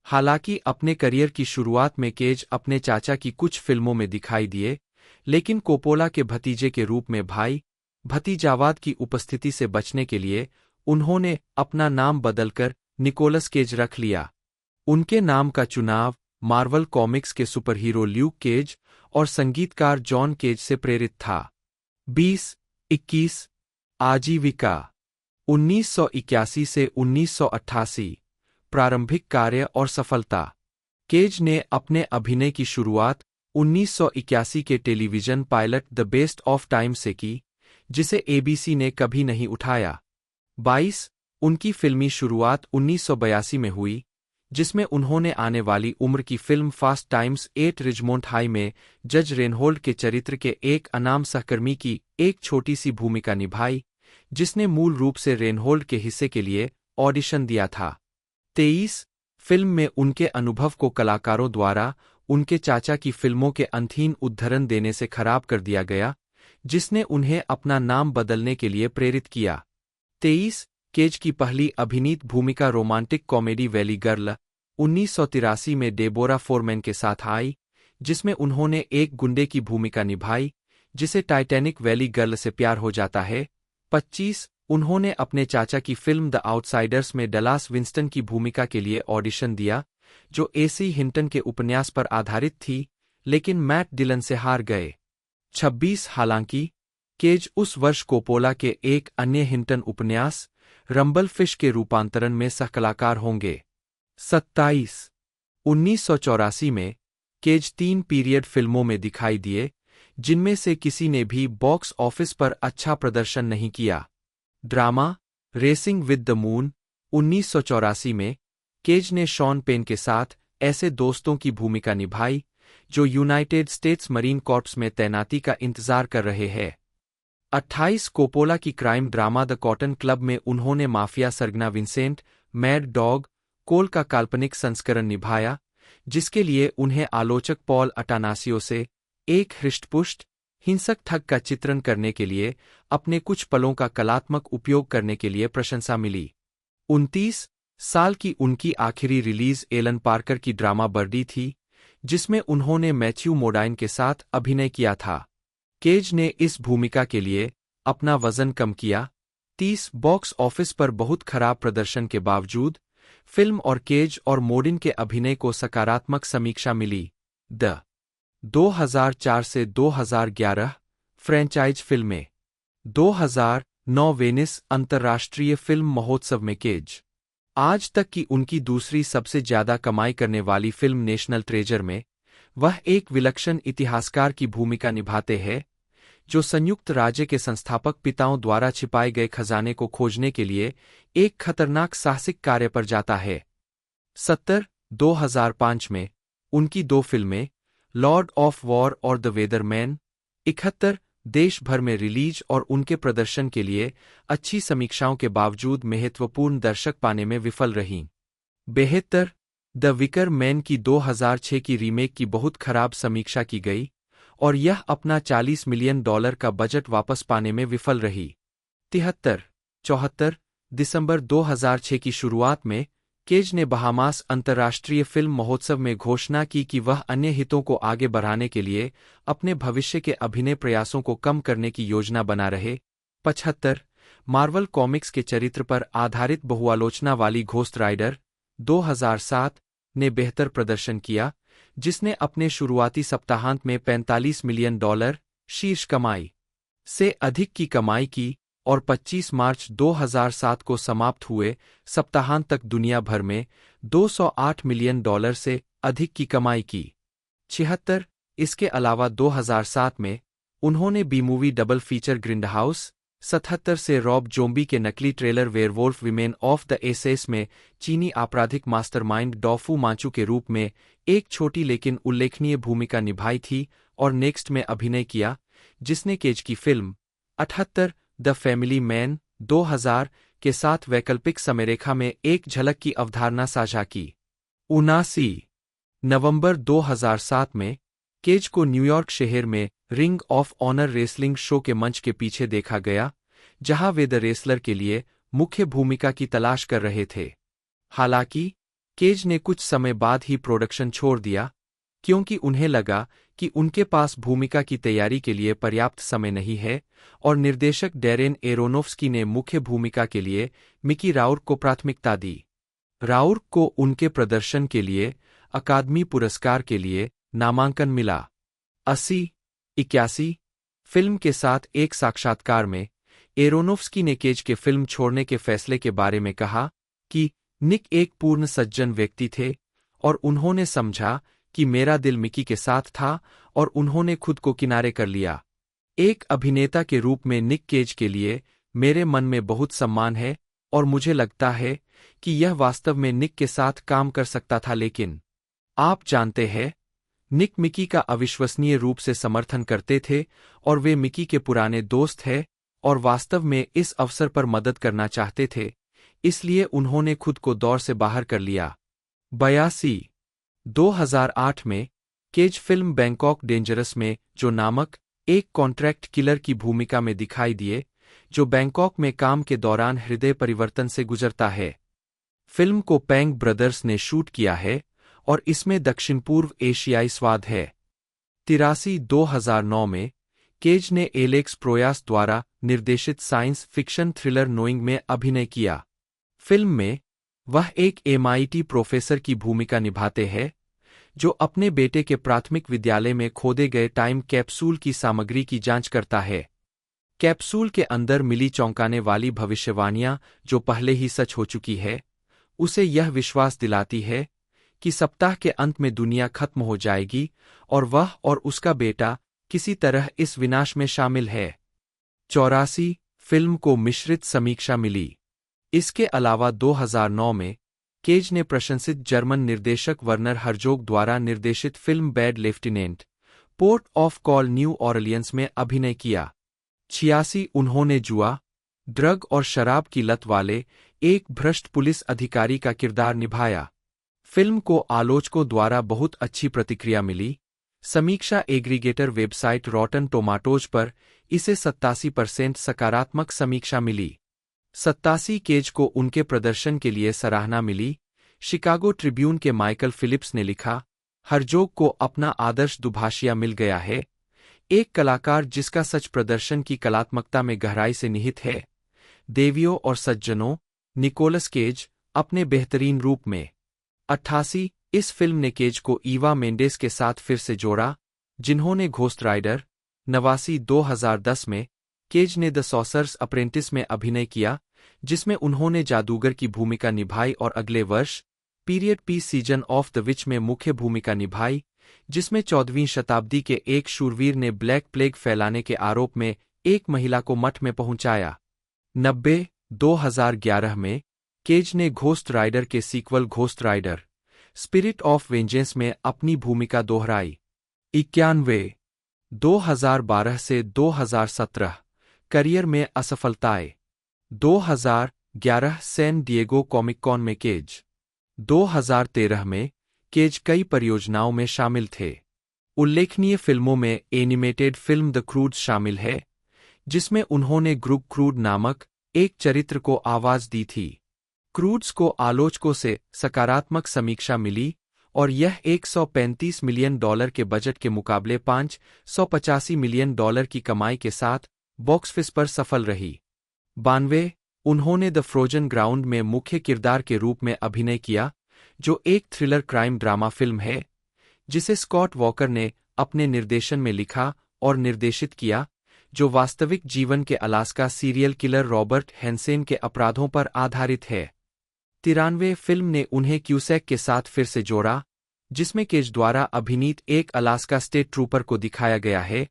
हालांकि अपने करियर की शुरुआत में केज अपने चाचा की कुछ फिल्मों में दिखाई दिए, लेकिन कोपोला के भतीजे के रूप में भाई भतीजावाद की उपस्थिति से बचने के लिए उन्होंने अपना नाम बदलकर निकोलस केज रख लिया। उनके नाम का चुनाव मार्वल कॉमिक्स के सुपरहीरो ल्यूक केज और संगीतकार जॉन केज से प्रेरित था। 20, 21 आजीविका 1981 से 1988 प्रारंभिक कार्य और सफलता। केज ने अपने अभिनय की शुरुआत 1981 के television pilot the best of time से की, जिसे ABC ने कभी नहीं उठाया। 22 उनकी फिल्मी शुरुआत 1982 में हुई, जिसमें उन्होंने आने वाली उम्र की फिल्म फास्ट टाइम्स 8 रिजमोंट हाई में जज रेनहोल्ड के चरित्र के एक अनाम सहकर्मी की एक छोटी सी भूमिका निभाई, जिसने मूल रूप से रेनहोल्ड के हिस्से के लिए ऑडिशन दिया था। 23 फिल्म में उनके अनुभव को कलाकारों द्वारा उनके चाचा की फिल्मों के अंतहीन उद्धरण देने से खराब कर दिया गया, जिसने उन्हें अपना नाम बदलने के लिए प्रेरित किया। 23 केज की पहली अभिनीत भूमिका रोमांटिक कॉमेडी वैली गर्ल 1983 में डेबोरा फोरमैन के साथ आई, जिसमें उन्होंने एक गुंडे की भूमिका निभाई जिसे टाइटैनिक वैली गर्ल से प्यार हो जाता है। 25 उन्होंने अपने चाचा की फिल्म द आउटसाइडर्स में डलास विंस्टन की भूमिका के लिए ऑडिशन दिया, जो AC हिंटन के उपन्यास पर आधारित थी, लेकिन मैट डिलन से हार गए। 26 हालांकि केज उस वर्ष कोपोला के एक अन्य हिंटन उपन्यास रंबल फिश के रूपांतरण में सहकलाकार होंगे। 27 1984 में केज 3 पीरियड फिल्मों में दिखाई दिए, जिनमें से किसी ने भी बॉक्स ऑफिस पर अच्छा प्रदर्शन नहीं किया। Drama racing with the moon 1984 में केज ने शॉन पेन के साथ ऐसे दोस्तों की भूमिका निभाई जो यूनाइटेड स्टेट्स मरीन कॉर्प्स में तैनाती का इंतजार कर रहे हैं। 28 कोपोला की crime drama the cotton club में उन्होंने माफिया सरगना विंसेंट मैड डॉग कोल का काल्पनिक संस्करण निभाया, जिसके लिए उन्हें आलोचक पॉल अटानासियो से एक हृष्टपुष्ट हिंसक ठग का चित्रण करने के लिए अपने कुछ पलों का कलात्मक उपयोग करने के लिए प्रशंसा मिली। 29 साल की उनकी आखिरी रिलीज एलन पार्कर की ड्रामा बर्डी थी, जिसमें उन्होंने मैथ्यू मोडाइन के साथ अभिनय किया था। केज ने इस भूमिका के लिए अपना वजन कम किया। 30 बॉक्स ऑफिस पर बहुत खराब प्रदर्शन के बावजूद फिल्म और केज और मोडिन के अभिनय को सकारात्मक समीक्षा मिली। 2004 से 2011 फ्रेंचाइज फिल्में। 2009 वेनिस अंतर्राष्ट्रीय फिल्म महोत्सव में केज आज तक की उनकी दूसरी सबसे ज्यादा कमाई करने वाली फिल्म नेशनल ट्रेजर में वह एक विलक्षण इतिहासकार की भूमिका निभाते हैं, जो संयुक्त राज्य के संस्थापक पिताओं द्वारा छिपाए गए खजाने को खोजने के लिए एक खतरनाक साहसिक कार्य पर जाता है। 2005 में उनकी 2 फिल्में लॉर्ड ऑफ वॉर और द वेदरमैन 71 देश भर में रिलीज और उनके प्रदर्शन के लिए अच्छी समीक्षाओं के बावजूद महत्वपूर्ण दर्शक पाने में विफल रहीं। 72 द विकर मैन की 2006 की रीमेक की बहुत खराब समीक्षा की गई और यह अपना $40 मिलियन का बजट वापस पाने में विफल रही। 74 दिसंबर 2006 की शुरुआत में केज ने बहामास अंतर्राष्ट्रीय फिल्म महोत्सव में घोषणा की कि वह अन्य हितों को आगे बढ़ाने के लिए अपने भविष्य के अभिनय प्रयासों को कम करने की योजना बना रहे। 75 मार्वल कॉमिक्स के चरित्र पर आधारित बहुआलोचना वाली घोस्ट राइडर 2007 ने बेहतर प्रदर्शन किया, जिसने अपने शुरुआती सप्ताहांत में $45 मिलियन शीर्ष कमाई से अधिक की कमाई की और 25 मार्च 2007 को समाप्त हुए सप्ताहांत तक दुनिया भर में $208 मिलियन से अधिक की कमाई की। 76 इसके अलावा 2007 में उन्होंने B movie double feature grindhouse 77 से रॉब जोम्बी के नकली trailer werewolf women of the SS में चीनी आपराधिक मास्टरमाइंड डॉफू मांचू के रूप में एक छोटी लेकिन उल्लेखनीय भूमिका निभाई थी और नेक्स्ट में अभिनय किया, जिसने केज की फिल्म 78 द फैमिली मैन 2000 के साथ वैकल्पिक समरेखा में एक झलक की अवधारणा साझा की। 79 नवंबर 2007 में केज को न्यूयॉर्क शहर में Ring of Honor wrestling show के मंच के पीछे देखा गया, जहां वे द रेसलर के लिए मुख्य भूमिका की तलाश कर रहे थे। हालांकि केज ने कुछ समय बाद ही प्रोडक्शन छोड़ दिया, क्योंकि उन्हें लगा कि उनके पास भूमिका की तैयारी के लिए पर्याप्त समय नहीं है और निर्देशक डैरेन एरोनोफ्स्की ने मुख्य भूमिका के लिए मिकी राउर्क को प्राथमिकता दी। राउर्क को उनके प्रदर्शन के लिए अकादमी पुरस्कार के लिए नामांकन मिला। 81 फिल्म के साथ एक साक्षात्कार में एरोनोफ्स्की ने केज के फिल्म छोड़ने के फैसले के बारे में कहा कि निक एक पूर्ण सज्जन व्यक्ति थे और उन्होंने समझा कि मेरा दिल मिकी के साथ था और उन्होंने खुद को किनारे कर लिया। एक अभिनेता के रूप में निक केज के लिए मेरे मन में बहुत सम्मान है और मुझे लगता है कि यह वास्तव में निक के साथ काम कर सकता था, लेकिन आप जानते हैं, निक मिकी का अविश्वसनीय रूप से समर्थन करते थे और वे मिकी के पुराने दोस्त हैं और वास्तव में इस अवसर पर मदद करना चाहते थे, इसलिए उन्होंने खुद को दौर से बाहर कर लिया। 82 2008 में केज फिल्म बैंकॉक डेंजरस में जो नामक एक कॉन्ट्रैक्ट किलर की भूमिका में दिखाई दिए, जो बैंकॉक में काम के दौरान हृदय परिवर्तन से गुजरता है। फिल्म को पैंग ब्रदर्स ने शूट किया है और इसमें दक्षिण पूर्व एशियाई स्वाद है। 83 2009 में केज ने एलेक्स प्रोयास द्वारा निर्देशित साइंस फिक्शन थ्रिलर नोइंग में अभिनय किया। फिल्म में वह एक MIT प्रोफेसर की भूमिका निभाते हैं, जो अपने बेटे के प्राथमिक विद्यालय में खोदे गए टाइम कैप्सूल की सामग्री की जांच करता है। कैप्सूल के अंदर मिली चौंकाने वाली भविष्यवाणियां, जो पहले ही सच हो चुकी है, उसे यह विश्वास दिलाती है कि सप्ताह के अंत में दुनिया खत्म हो जाएगी और वह और उसका बेटा किसी तरह इस विनाश में शामिल है। 84 फिल्म को मिश्रित समीक्षा मिली। इसके अलावा 2009 में केज ने प्रशंसित जर्मन निर्देशक वर्नर हर्जोग द्वारा निर्देशित film bad lieutenant port of call new Orleans में अभिनय किया। 86 उन्होंने जुआ, ड्रग और शराब की लत वाले एक भ्रष्ट पुलिस अधिकारी का किरदार निभाया। फिल्म को आलोचकों द्वारा बहुत अच्छी प्रतिक्रिया मिली। समीक्षा एग्रीगेटर वेबसाइट रॉटन टोमाटोज पर इसे 87% सकारात्मक समीक्षा मिली। 87 केज को उनके प्रदर्शन के लिए सराहना मिली। शिकागो ट्रिब्यून के माइकल फिलिप्स ने लिखा, हर्जोग को अपना आदर्श दुभाषिया मिल गया है, एक कलाकार जिसका सच प्रदर्शन की कलात्मकता में गहराई से निहित है। देवियों और सज्जनों, निकोलस केज अपने बेहतरीन रूप में। 88 इस फिल्म ने केज को ईवा मेंडेस के साथ फिर से जोड़ा, जिन्होंने घोस्ट राइडर। 89 2010 में केज ने द सॉर्सरर्स अप्रेंटिस में अभिनय किया, जिसमें उन्होंने जादूगर की भूमिका निभाई, और अगले वर्ष period piece season of the witch में मुख्य भूमिका निभाई, जिसमें 14वीं शताब्दी के एक शूरवीर ने ब्लैक प्लेग फैलाने के आरोप में एक महिला को मठ में पहुंचाया। 90 2011 में केज ने घोस्ट राइडर के sequel ghost rider spirit of vengeance में अपनी भूमिका दोहराई। 91 2012 से 2017 करियर में असफलताएं। 2011 सैन डिएगो कॉमिक कॉन में केज। 2013 में केज कई परियोजनाओं में शामिल थे। उल्लेखनीय फिल्मों में एनिमेटेड फिल्म द क्रूड शामिल है, जिसमें उन्होंने ग्रुप क्रूड नामक एक चरित्र को आवाज दी थी। क्रूड्स को आलोचकों से सकारात्मक समीक्षा मिली और यह $135 मिलियन के बजट के मुकाबले $585 मिलियन की कमाई के साथ बॉक्स ऑफिस पर सफल रही। 92 उन्होंने द फ्रोजन ग्राउंड में मुख्य किरदार के रूप में अभिनय किया, जो एक थ्रिलर क्राइम ड्रामा फिल्म है, जिसे स्कॉट वॉकर ने अपने निर्देशन में लिखा और निर्देशित किया, जो वास्तविक जीवन के अलास्का सीरियल किलर रॉबर्ट हेंसेन के अपराधों पर आधारित है। 93 फिल्म ने उन्हें क्यूसैक के साथ फिर से जोड़ा, जिसमें केज द्वारा अभिनीत एक अलास्का स्टेट ट्रूपर को दिखाया गया है,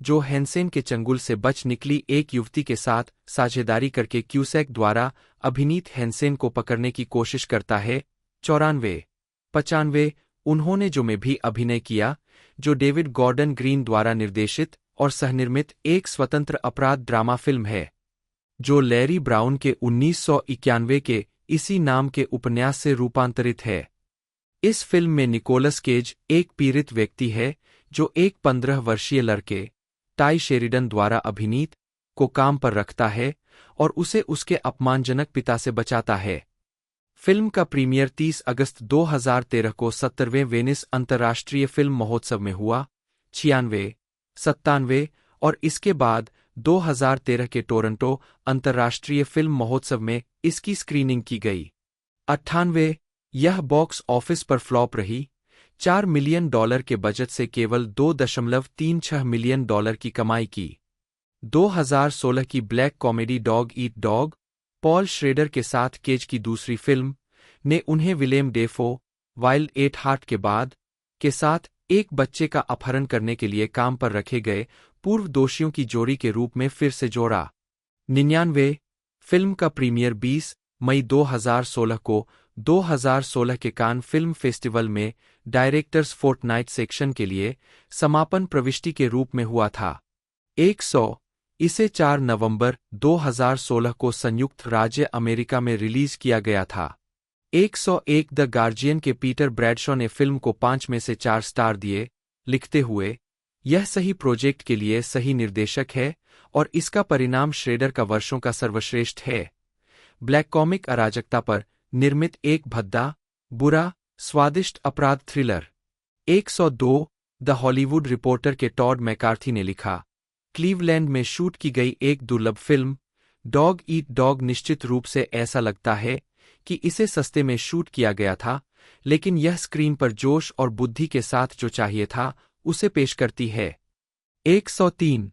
जो हेंसेन के चंगुल से बच निकली एक युवती के साथ साझेदारी करके क्यूसैक द्वारा अभिनीत हेंसेन को पकड़ने की कोशिश करता है। 94 95 उन्होंने जो में भी अभिनय किया, जो डेविड गॉर्डन ग्रीन द्वारा निर्देशित और सहनिर्मित एक स्वतंत्र अपराध ड्रामा फिल्म है, जो लैरी ब्राउन के 1991 के इसी नाम के उपन्यास से रूपांतरित है। इस फिल्म में निकोलस केज एक पीड़ित व्यक्ति है, जो एक 15 वर्षीय लड़के टाई शेरिडन द्वारा अभिनीत को काम पर रखता है और उसे उसके अपमानजनक पिता से बचाता है। फिल्म का प्रीमियर 30 अगस्त 2013 को 70वें वेनिस अंतर्राष्ट्रीय फिल्म महोत्सव में हुआ। 96 97 और इसके बाद 2013 के टोरंटो अंतर्राष्ट्रीय फिल्म महोत्सव में इसकी स्क्रीनिंग की गई। 98 यह बॉक्स ऑफिस पर फ्लॉप रही, $4 मिलियन के बजट से केवल $2.36 मिलियन की कमाई की। 2016 की black comedy dog eat dog, Paul shredder के साथ केज की दूसरी फिल्म, ने उन्हें Willem Dafoe, wild at heart के बाद के साथ एक बच्चे का अपहरण करने के लिए काम पर रखे गए पूर्व दोषियों की जोड़ी के रूप में फिर से जोड़ा। 99 फिल्म का प्रीमियर 20 मई 2016 को 2016 के कान फिल्म फेस्टिवल में डायरेक्टर्स फोर्टनाइट सेक्शन के लिए समापन प्रविष्टि के रूप में हुआ था। 100 इसे 4 नवंबर 2016 को संयुक्त राज्य अमेरिका में रिलीज किया गया था। 101 द गार्जियन के पीटर ब्रैडशॉ ने फिल्म को 5 में से 4 स्टार दिए, लिखते हुए, यह सही प्रोजेक्ट के लिए सही निर्देशक है और इसका परिणाम श्रेडर का वर्षों का सर्वश्रेष्ठ है। ब्लैक कॉमिक अराजकता पर निर्मित एक भद्दा, बुरा, स्वादिष्ट अपराध थ्रिलर। 102 द हॉलीवुड रिपोर्टर के टॉड मैकार्थी ने लिखा, क्लीवलैंड में शूट की गई एक दुर्लभ फिल्म, डॉग ईट डॉग निश्चित रूप से ऐसा लगता है कि इसे सस्ते में शूट किया गया था, लेकिन यह स्क्रीन पर जोश और बुद्धि के साथ जो चाहिए था उसे पेश करती है। 103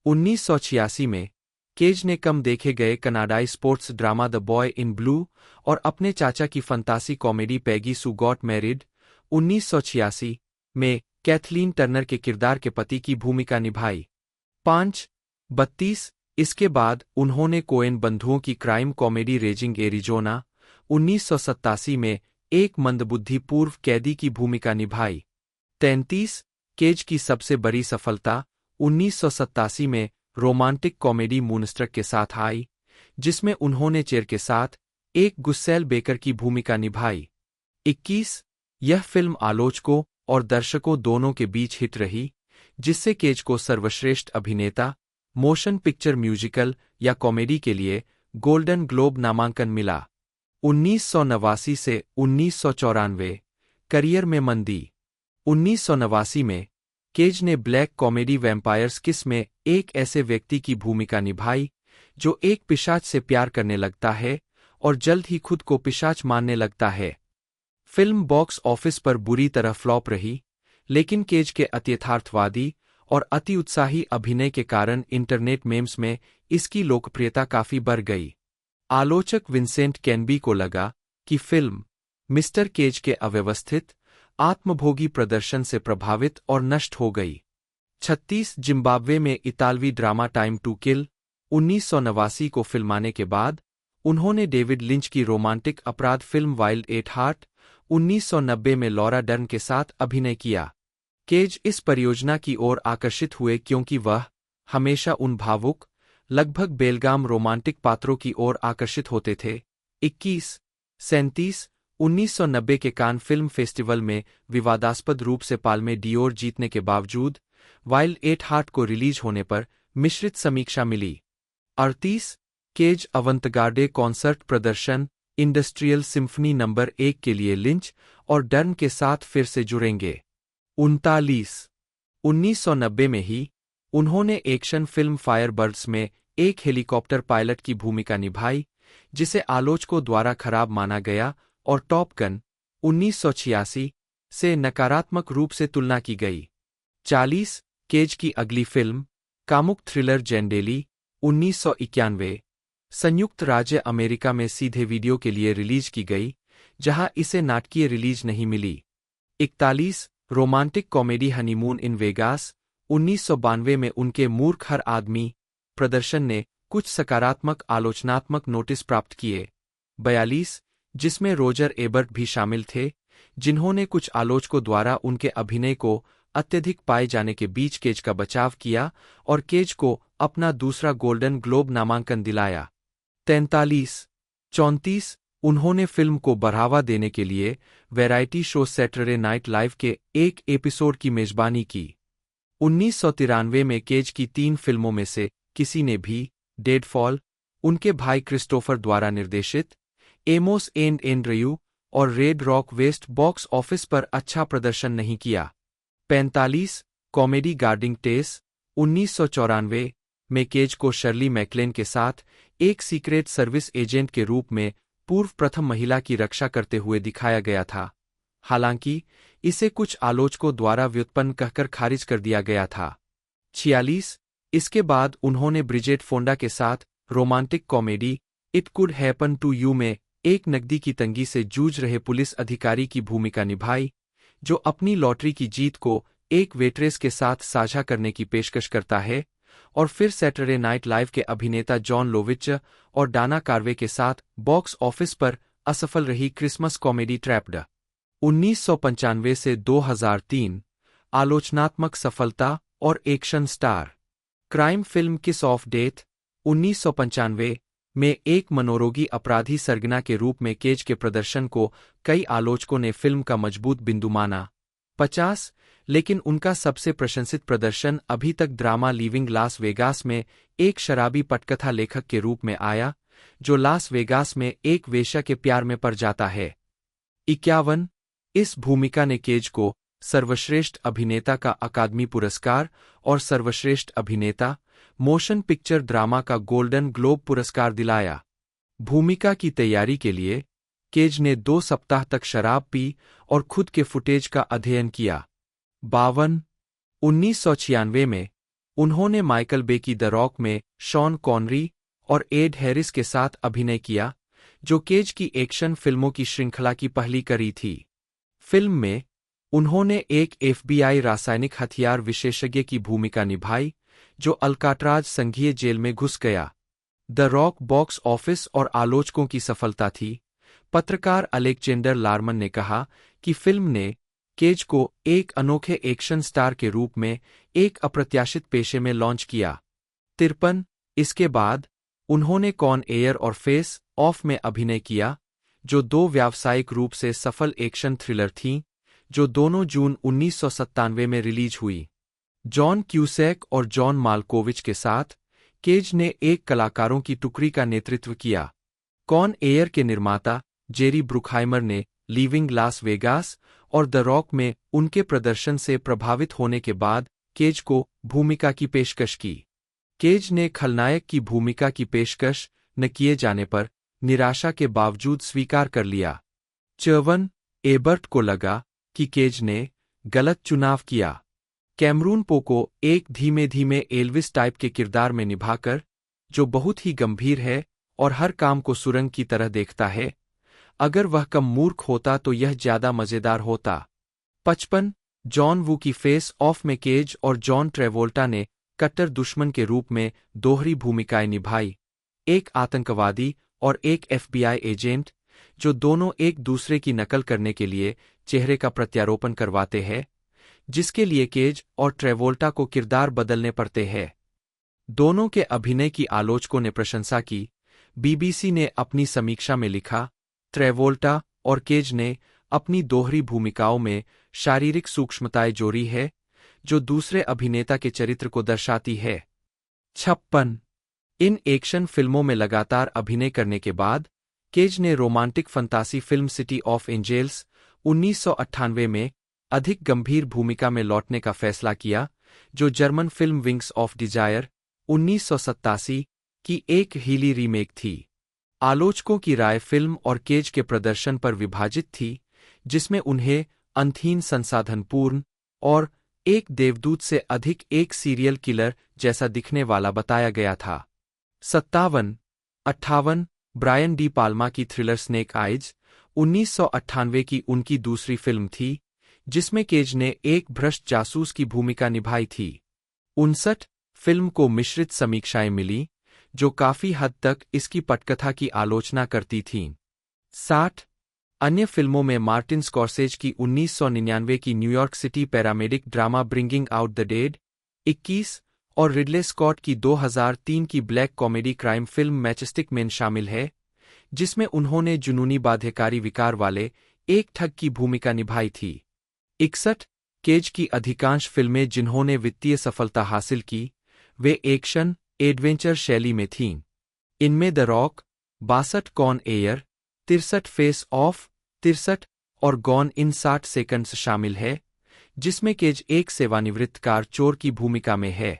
1986 में केज ने कम देखे गए कनाडाई sports drama the boy in blue और अपने चाचा की फंतासी कॉमेडी पैगी सू गॉट मैरिड 1986 में कैथलीन टर्नर के किरदार के पति की भूमिका निभाई। 5 32 इसके बाद उन्होंने कोएन बंधुओं की क्राइम कॉमेडी रेजिंग एरिजोना 1987 में एक मंदबुद्धि पूर्व कैदी की भूमिका निभाई। 33 केज की सबसे बड़ी सफलता 1987 में रोमांटिक कॉमेडी मूनस्ट्रक के साथ आई, जिसमें उन्होंने चेर के साथ एक गुस्सैल बेकर की भूमिका निभाई। 21 यह फिल्म आलोचकों और दर्शकों दोनों के बीच हिट रही, जिससे केज को सर्वश्रेष्ठ अभिनेता, मोशन पिक्चर म्यूजिकल या कॉमेडी के लिए गोल्डन ग्लोब नामांकन मिला। 1989 से 1994 करियर में मंदी। 1989 में केज ने ब्लैक कॉमेडी वैम्पायर्स किस में एक ऐसे व्यक्ति की भूमिका निभाई जो एक पिशाच से प्यार करने लगता है और जल्द ही खुद को पिशाच मानने लगता है। फिल्म बॉक्स ऑफिस पर बुरी तरह फ्लॉप रही, लेकिन केज के अत्यथार्थवादी और अति उत्साही अभिनय के कारण इंटरनेट मेम्स में इसकी लोकप्रियता काफी बढ़ गई। आलोचक विंसेंट कैनबी को लगा कि फिल्म मिस्टर केज के अव्यवस्थित, आत्मभोगी प्रदर्शन से प्रभावित और नष्ट हो गई। 36 जिम्बाब्वे में इतालवी ड्रामा टाइम टू किल 1989 को फिल्माने के बाद उन्होंने डेविड लिंच की रोमांटिक अपराध फिल्म वाइल्ड एट हार्ट 1990 में लॉरा डर्न के साथ अभिनय किया। केज इस परियोजना की ओर आकर्षित हुए क्योंकि वह हमेशा उन भावुक, लगभग बेलगाम रोमांटिक पात्रों की ओर आकर्षित होते थे। 37 1990 के कान फिल्म फेस्टिवल में विवादास्पद रूप से पाल्मे डियोर जीतने के बावजूद वाइल्ड एट हार्ट को रिलीज होने पर मिश्रित समीक्षा मिली। 38 केज अवंतगार्डे कॉन्सर्ट प्रदर्शन इंडस्ट्रियल सिम्फनी नंबर 1 के लिए लिंच और डर्न के साथ फिर से जुड़ेंगे। 39 1990 में ही उन्होंने एक्शन फिल्म फायरबर्ड्स में एक हेलीकॉप्टर पायलट की भूमिका निभाई, जिसे आलोचकों द्वारा खराब माना गया, और टॉप गन 1986 से नकारात्मक रूप से तुलना की गई। 40 केज की अगली फिल्म कामुक थ्रिलर जेंडेली 1991 संयुक्त राज्य अमेरिका में सीधे वीडियो के लिए रिलीज की गई, जहां इसे नाटकीय रिलीज नहीं मिली। 41 romantic comedy honeymoon in Vegas 1992 में उनके मूर्ख हर आदमी प्रदर्शन ने कुछ सकारात्मक आलोचनात्मक नोटिस प्राप्त किए। 42 जिसमें रोजर एबर्ट भी शामिल थे, जिन्होंने कुछ आलोचकों द्वारा उनके अभिनय को अत्यधिक पाए जाने के बीच केज का बचाव किया और केज को अपना दूसरा गोल्डन ग्लोब नामांकन दिलाया। 43 34 उन्होंने फिल्म को बढ़ावा देने के लिए variety show Saturday night live के एक एपिसोड की मेजबानी की। 1993 में केज की 3 फिल्मों में से किसी ने भी डेडफॉल, उनके भाई क्रिस्टोफर द्वारा निर्देशित, एमोस एंड एंड्रयू और red rock west box office पर अच्छा प्रदर्शन नहीं किया। 45 कॉमेडी गार्डिंग टेस 1994 में केज को शर्ली मैक्लेन के साथ एक सीक्रेट सर्विस एजेंट के रूप में पूर्व प्रथम महिला की रक्षा करते हुए दिखाया गया था, हालांकि इसे कुछ आलोचकों द्वारा व्युत्पन्न कहकर खारिज कर दिया गया था। 46 इसके बाद उन्होंने ब्रिजेट फोंडा के साथ romantic comedy it could happen to you में एक नकदी की तंगी से जूझ रहे पुलिस अधिकारी की भूमिका निभाई, जो अपनी लॉटरी की जीत को एक वेट्रेस के साथ साझा करने की पेशकश करता है, और फिर सैटरडे नाइट लाइव के अभिनेता जॉन लोविच और डाना कार्वे के साथ बॉक्स ऑफिस पर असफल रही क्रिसमस कॉमेडी ट्रैप्ड 1995 से 2003 आलोचनात्मक सफलता और एक्शन स्टार क्राइम फिल्म किस ऑफ डेथ 1995 में एक मनोरोगी अपराधी सरगना के रूप में केज के प्रदर्शन को कई आलोचकों ने फिल्म का मजबूत बिंदु माना। 50 लेकिन उनका सबसे प्रशंसित प्रदर्शन अभी तक ड्रामा लिविंग लास वेगास में एक शराबी पटकथा लेखक के रूप में आया, जो लास वेगास में एक वेश्या के प्यार में पड़ जाता है। 51 इस भूमिका ने केज को सर्वश्रेष्ठ अभिनेता का अकादमी पुरस्कार और सर्वश्रेष्ठ अभिनेता मोशन पिक्चर ड्रामा का गोल्डन ग्लोब पुरस्कार दिलाया। भूमिका की तैयारी के लिए केज ने 2 सप्ताह तक शराब पी और खुद के फुटेज का अध्ययन किया। 52 1996 में उन्होंने माइकल बे की द रॉक में शॉन कॉनरी और एड हैरिस के साथ अभिनय किया, जो केज की एक्शन फिल्मों की श्रृंखला की पहली कड़ी थी। फिल्म में उन्होंने एक एफबीआई रासायनिक हथियार विशेषज्ञ की भूमिका निभाई, जो अल्काट्राज संघीय जेल में घुस गया। द रॉक बॉक्स ऑफिस और आलोचकों की सफलता थी, पत्रकार अलेक्जेंडर लार्मन ने कहा कि फिल्म ने केज को एक अनोखे एक्शन स्टार के रूप में एक अप्रत्याशित पेशे में लॉन्च किया। 53 इसके बाद उन्होंने कॉन एयर और फेस ऑफ में अभिनय किया, जो दो व्यावसायिक रूप से सफल एक्शन थ्रिलर थीं, जो दोनों जून 1997 में रिलीज हुई। जॉन क्यूसैक और जॉन माल्कोविच के साथ केज ने एक कलाकारों की टुकड़ी का नेतृत्व किया। कॉन एयर के निर्माता जेरी ब्रुकहाइमर ने लीविंग लास वेगास और द रॉक में उनके प्रदर्शन से प्रभावित होने के बाद केज को भूमिका की पेशकश की। केज ने खलनायक की भूमिका की पेशकश न किए जाने पर निराशा के बावजूद स्वीकार कर लिया। 54 एबर्ट को लगा कि केज ने गलत चुनाव किया। कैमरून पो को एक धीमे धीमे एल्विस टाइप के किरदार में निभाकर, जो बहुत ही गंभीर है और हर काम को सुरंग की तरह देखता है, अगर वह कम मूर्ख होता तो यह ज्यादा मजेदार होता। 55 जॉन वू की फेस ऑफ में केज और जॉन ट्रेवोल्टा ने कट्टर दुश्मन के रूप में दोहरी भूमिकाएं निभाई, एक आतंकवादी और एक एफबीआई एजेंट, जो दोनों एक दूसरे की नकल करने के लिए चेहरे का प्रत्यारोपण करवाते हैं, जिसके लिए केज और ट्रेवोल्टा को किरदार बदलने पड़ते हैं। दोनों के अभिनय की आलोचकों ने प्रशंसा की। बीबीसी ने अपनी समीक्षा में लिखा, ट्रेवोल्टा और केज ने अपनी दोहरी भूमिकाओं में शारीरिक सूक्ष्मताएं जोड़ी है, जो दूसरे अभिनेता के चरित्र को दर्शाती है। 56 इन एक्शन फिल्मों में लगातार अभिनय करने के बाद केज ने romantic fantasy film city of angels 1998 में अधिक गंभीर भूमिका में लौटने का फैसला किया, जो German film wings of desire 1987 की एक हीली रीमेक थी। आलोचकों की राय फिल्म और केज के प्रदर्शन पर विभाजित थी, जिसमें उन्हें अंतहीन संसाधनपूर्ण और एक देवदूत से अधिक एक सीरियल किलर जैसा दिखने वाला बताया गया था। 57-58 ब्रायन डी पाल्मा की थ्रिलर स्नेक आइज 1998 की उनकी दूसरी फिल्म थी, जिसमें केज ने एक भ्रष्ट जासूस की भूमिका निभाई थी। 59 फिल्म को मिश्रित समीक्षाएं मिली, जो काफी हद तक इसकी पटकथा की आलोचना करती थीं। 60 अन्य फिल्मों में मार्टिन स्कॉर्सेज की 1999 की New York city paramedic drama bringing out the dead 21 और रिडले स्कॉट की 2003 की black comedy crime film matchstick man शामिल है, जिसमें उन्होंने जुनूनी बाध्यकारी विकार वाले एक ठग की भूमिका निभाई थी। 61 केज की अधिकांश फिल्में जिन्होंने वित्तीय सफलता हासिल की, वे एक्शन एडवेंचर शैली में थीं। इनमें the rock 62 con air 63 face off 63 और गॉन इन 60 सेकंड्स शामिल है, जिसमें केज एक सेवानिवृत्त कार चोर की भूमिका में है।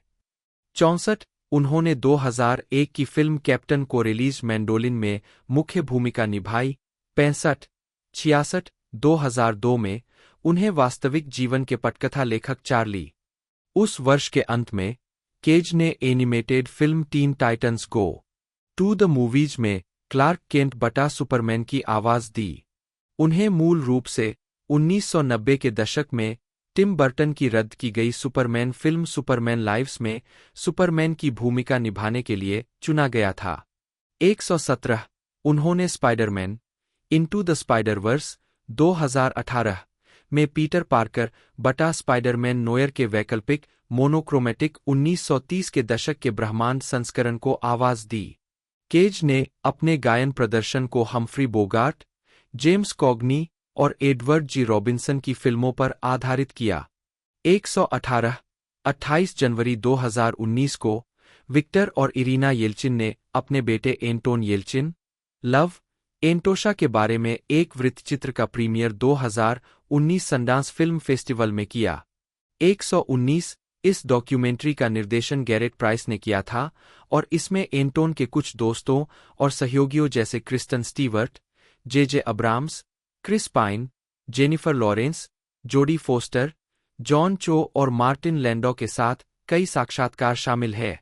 64 उन्होंने 2001 की फिल्म कैप्टन कोरेलीज मैंडोलिन में मुख्य भूमिका निभाई। 65-66 2002 में उन्हें वास्तविक जीवन के पटकथा लेखक चार्ली उस वर्ष के अंत में केज ने animated film teen Titans go to the movies में क्लार्क केंट बटा सुपरमैन की आवाज दी। उन्हें मूल रूप से 1990 के दशक में टिम बर्टन की रद्द की गई सुपरमैन फिल्म सुपरमैन लाइव्स में सुपरमैन की भूमिका निभाने के लिए चुना गया था। 117 उन्होंने स्पाइडरमैन इनटू द स्पाइडरवर्स 2018 में पीटर पार्कर बटा स्पाइडरमैन नोयर के वैकल्पिक मोनोक्रोमेटिक 1930 के दशक के ब्रह्मांड संस्करण को आवाज दी। केज ने अपने गायन प्रदर्शन को हम्फ्री बोगार्ट, जेम्स कॉग्नी और एडवर्ड जी रॉबिन्सन की फिल्मों पर आधारित किया। 118 28 जनवरी 2019 को विक्टर और इरीना येल्चिन ने अपने बेटे एंटोन येल्चिन लव एंटोशा के बारे में एक वृत्तचित्र का प्रीमियर 2019 सनडांस फिल्म फेस्टिवल में किया। 119 इस डॉक्यूमेंट्री का निर्देशन गैरेट प्राइस ने किया था और इसमें एंटोन के कुछ दोस्तों और सहयोगियों जैसे Kristen Stewart, J Abrams, Chris Pine, Jennifer Lawrence, Jodie Foster, John Cho और मार्टिन लैंडो के साथ कई साक्षात्कार शामिल है।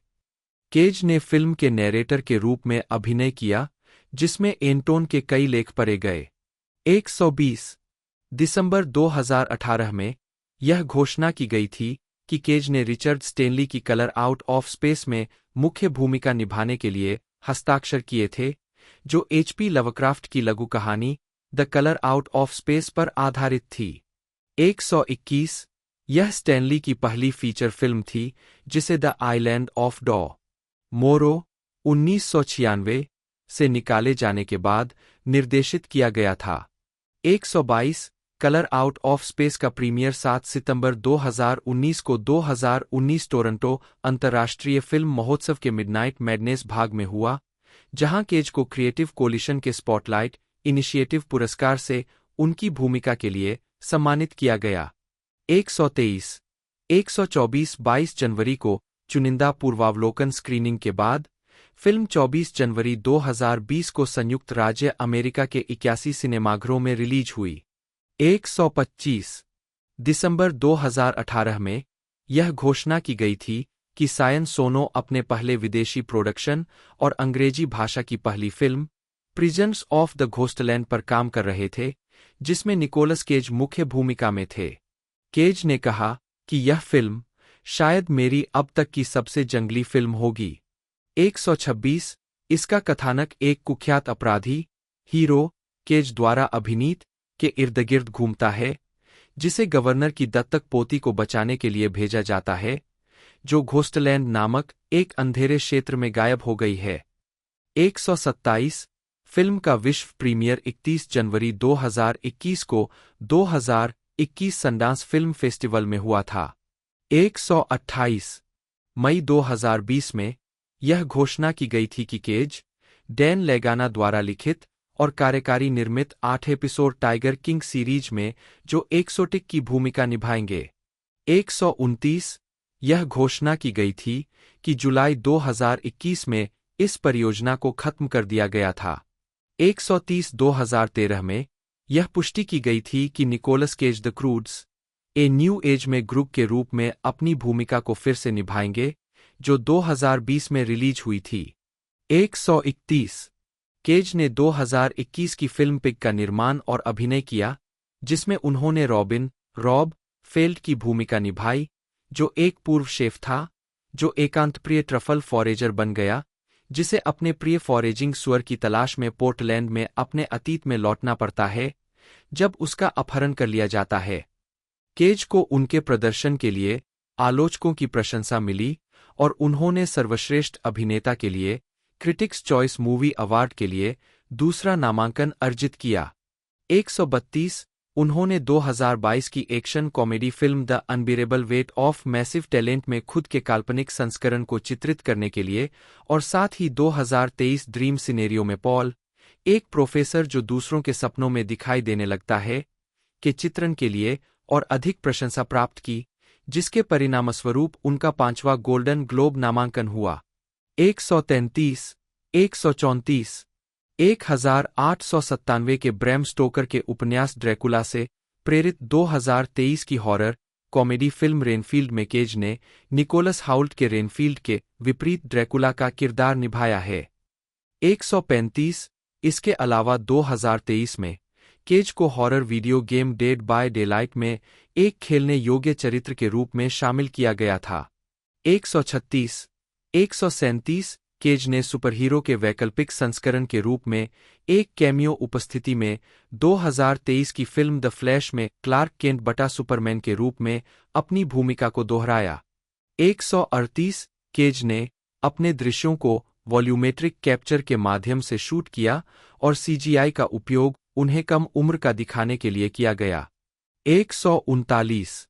केज ने फिल्म के नैरेटर के रूप में अभिनय किया, जिसमें एंटोन के कई लेख पढ़े गए। 120 दिसंबर 2018 में यह घोषणा की गई थी कि केज ने रिचर्ड स्टेनली की कलर आउट ऑफ स्पेस में मुख्य भूमिका निभाने के लिए हस्ताक्षर किए थे, जो H.P. लवक्राफ्ट की लघु कहानी the colour out of space पर आधारित थी। 121 यह स्टैनली की पहली फीचर फिल्म थी जिसे द आइलैंड ऑफ डॉ मोरो 1996 से निकाले जाने के बाद निर्देशित किया गया था। 122 कलर आउट ऑफ स्पेस का प्रीमियर 7 सितंबर 2019 को 2019 टोरंटो अंतर्राष्ट्रीय फिल्म महोत्सव के मिडनाइट मैडनेस भाग में हुआ, जहां केज को क्रिएटिव कोलिशन के स्पॉटलाइट इनिशिएटिव पुरस्कार से उनकी भूमिका के लिए सम्मानित किया गया। 123 124 22 जनवरी को चुनिंदा पूर्वावलोकन स्क्रीनिंग के बाद फिल्म 24 जनवरी 2020 को संयुक्त राज्य अमेरिका के 81 सिनेमाघरों में रिलीज हुई। 125 दिसंबर 2018 में यह घोषणा की गई थी कि सायन सोनो अपने पहले विदेशी प्रोडक्शन और अंग्रेजी भाषा की पहली फिल्म प्रिजन्स ऑफ द घोस्टलैंड पर काम कर रहे थे, जिसमें निकोलस केज मुख्य भूमिका में थे। केज ने कहा कि यह फिल्म शायद मेरी अब तक की सबसे जंगली फिल्म होगी। 126 इसका कथानक एक कुख्यात अपराधी हीरो केज द्वारा अभिनीत के इर्दगिर्द घूमता है, जिसे गवर्नर की दत्तक पोती को बचाने के लिए भेजा जाता है, जो घोस्टलैंड नामक एक अंधेरे क्षेत्र में गायब हो गई है। 127 फिल्म का विश्व प्रीमियर 31 जनवरी 2021 को 2021 सनडांस फिल्म फेस्टिवल में हुआ था। 128 मई 2020 में यह घोषणा की गई थी कि केज डैन लेगाना द्वारा लिखित और कार्यकारी निर्मित 8 एपिसोड टाइगर किंग सीरीज में जो एक्सोटिक की भूमिका निभाएंगे। 129 यह घोषणा की गई थी कि जुलाई 2021 में इस परियोजना को खत्म कर दिया गया था। 130 2013 में यह पुष्टि की गई थी कि Nicolas Cage the Croods a New Age में ग्रुप के रूप में अपनी भूमिका को फिर से निभाएंगे, जो 2020 में रिलीज हुई थी। 131 केज ने 2021 की फिल्म पिग का निर्माण और अभिनय किया, जिसमें उन्होंने रॉब फेल्ड की भूमिका निभाई, जो एक पूर्व शेफ था जो एकांतप्रिय ट्रफल फॉरेजर बन गया, जिसे अपने प्रिय फॉरेजिंग सुअर की तलाश में पोर्टलैंड में अपने अतीत में लौटना पड़ता है जब उसका अपहरण कर लिया जाता है। केज को उनके प्रदर्शन के लिए आलोचकों की प्रशंसा मिली और उन्होंने सर्वश्रेष्ठ अभिनेता के लिए क्रिटिक्स चॉइस मूवी अवार्ड के लिए दूसरा नामांकन अर्जित किया। 132 उन्होंने 2022 की action comedy film the Unbearable Weight of Massive Talent में खुद के काल्पनिक संस्करण को चित्रित करने के लिए और साथ ही 2023 ड्रीम सिनेरियो में पॉल, एक प्रोफेसर जो दूसरों के सपनों में दिखाई देने लगता है, के चित्रण के लिए और अधिक प्रशंसा प्राप्त की, जिसके परिणामस्वरूप उनका 5वां गोल्डन ग्लोब नामांकन हुआ। 133 134 1897 के ब्रैम स्टोकर के उपन्यास ड्रैकुला से प्रेरित 2023 की हॉरर कॉमेडी फिल्म रेनफील्ड में केज ने निकोलस हाउल्ट के रेनफील्ड के विपरीत ड्रैकुला का किरदार निभाया है। 135 इसके अलावा 2023 में केज को horror video game dead by daylight में एक खेलने योग्य चरित्र के रूप में शामिल किया गया था। 136 137 केज ने सुपरहीरो के वैकल्पिक संस्करण के रूप में एक कैमियो उपस्थिति में 2023 की फिल्म द फ्लैश में क्लार्क केंट बटा सुपरमैन के रूप में अपनी भूमिका को दोहराया। 138 केज ने अपने दृश्यों को वॉल्यूमेट्रिक कैप्चर के माध्यम से शूट किया और सीजीआई का उपयोग उन्हें कम उम्र का दिखाने के लिए किया गया। 139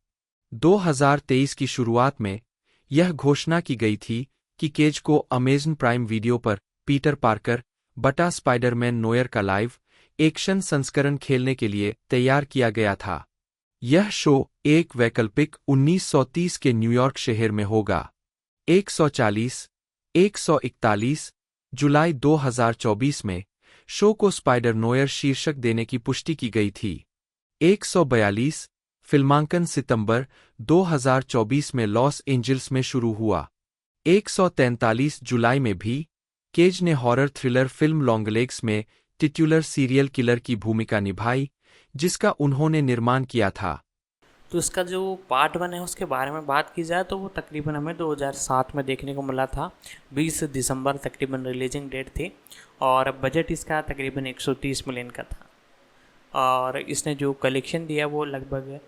2023 की शुरुआत में यह घोषणा की गई थी कि केज को अमेज़न प्राइम वीडियो पर पीटर पार्कर बटा स्पाइडरमैन नोयर का लाइव एक्शन संस्करण खेलने के लिए तैयार किया गया था। यह शो एक वैकल्पिक 1930 के न्यूयॉर्क शहर में होगा। 140 141 जुलाई 2024 में शो को स्पाइडर नोयर शीर्षक देने की पुष्टि की गई थी। 142 फिल्मांकन सितंबर 2024 में लॉस एंजल्स में शुरू हुआ। 143 जुलाई में भी केज ने हॉरर थ्रिलर फिल्म लॉन्गलेग्स में टिट्युलर सीरियल किलर की भूमिका निभाई, जिसका उन्होंने निर्माण किया था। तो इसका जो पार्ट 1 है उसके बारे में बात की जाए तो वो तकरीबन हमें 2007 में देखने को मिला था। 20 दिसंबर तकरीबन रिलीजिंग डेट थी और बजट इसका तकरीबन 130 मिलियन का था और इसने जो कलेक्शन दिया वो लगभग,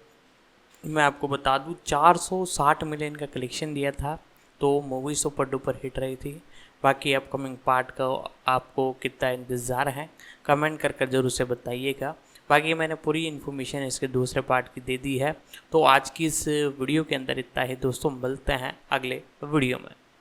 मैं आपको बता दूं, 460 मिलियन का कलेक्शन दिया था। तो मूवी सुपर डुपर हिट रही थी। बाकी अपकमिंग पार्ट का आपको कितना इंतज़ार है कमेंट कर ज़रूर से बताइएगा। बाकी मैंने पूरी इन्फॉर्मेशन इसके दूसरे पार्ट की दे दी है। तो आज की इस वीडियो के अंदर इतना ही दोस्तों, मिलते हैं अगले वीडियो में।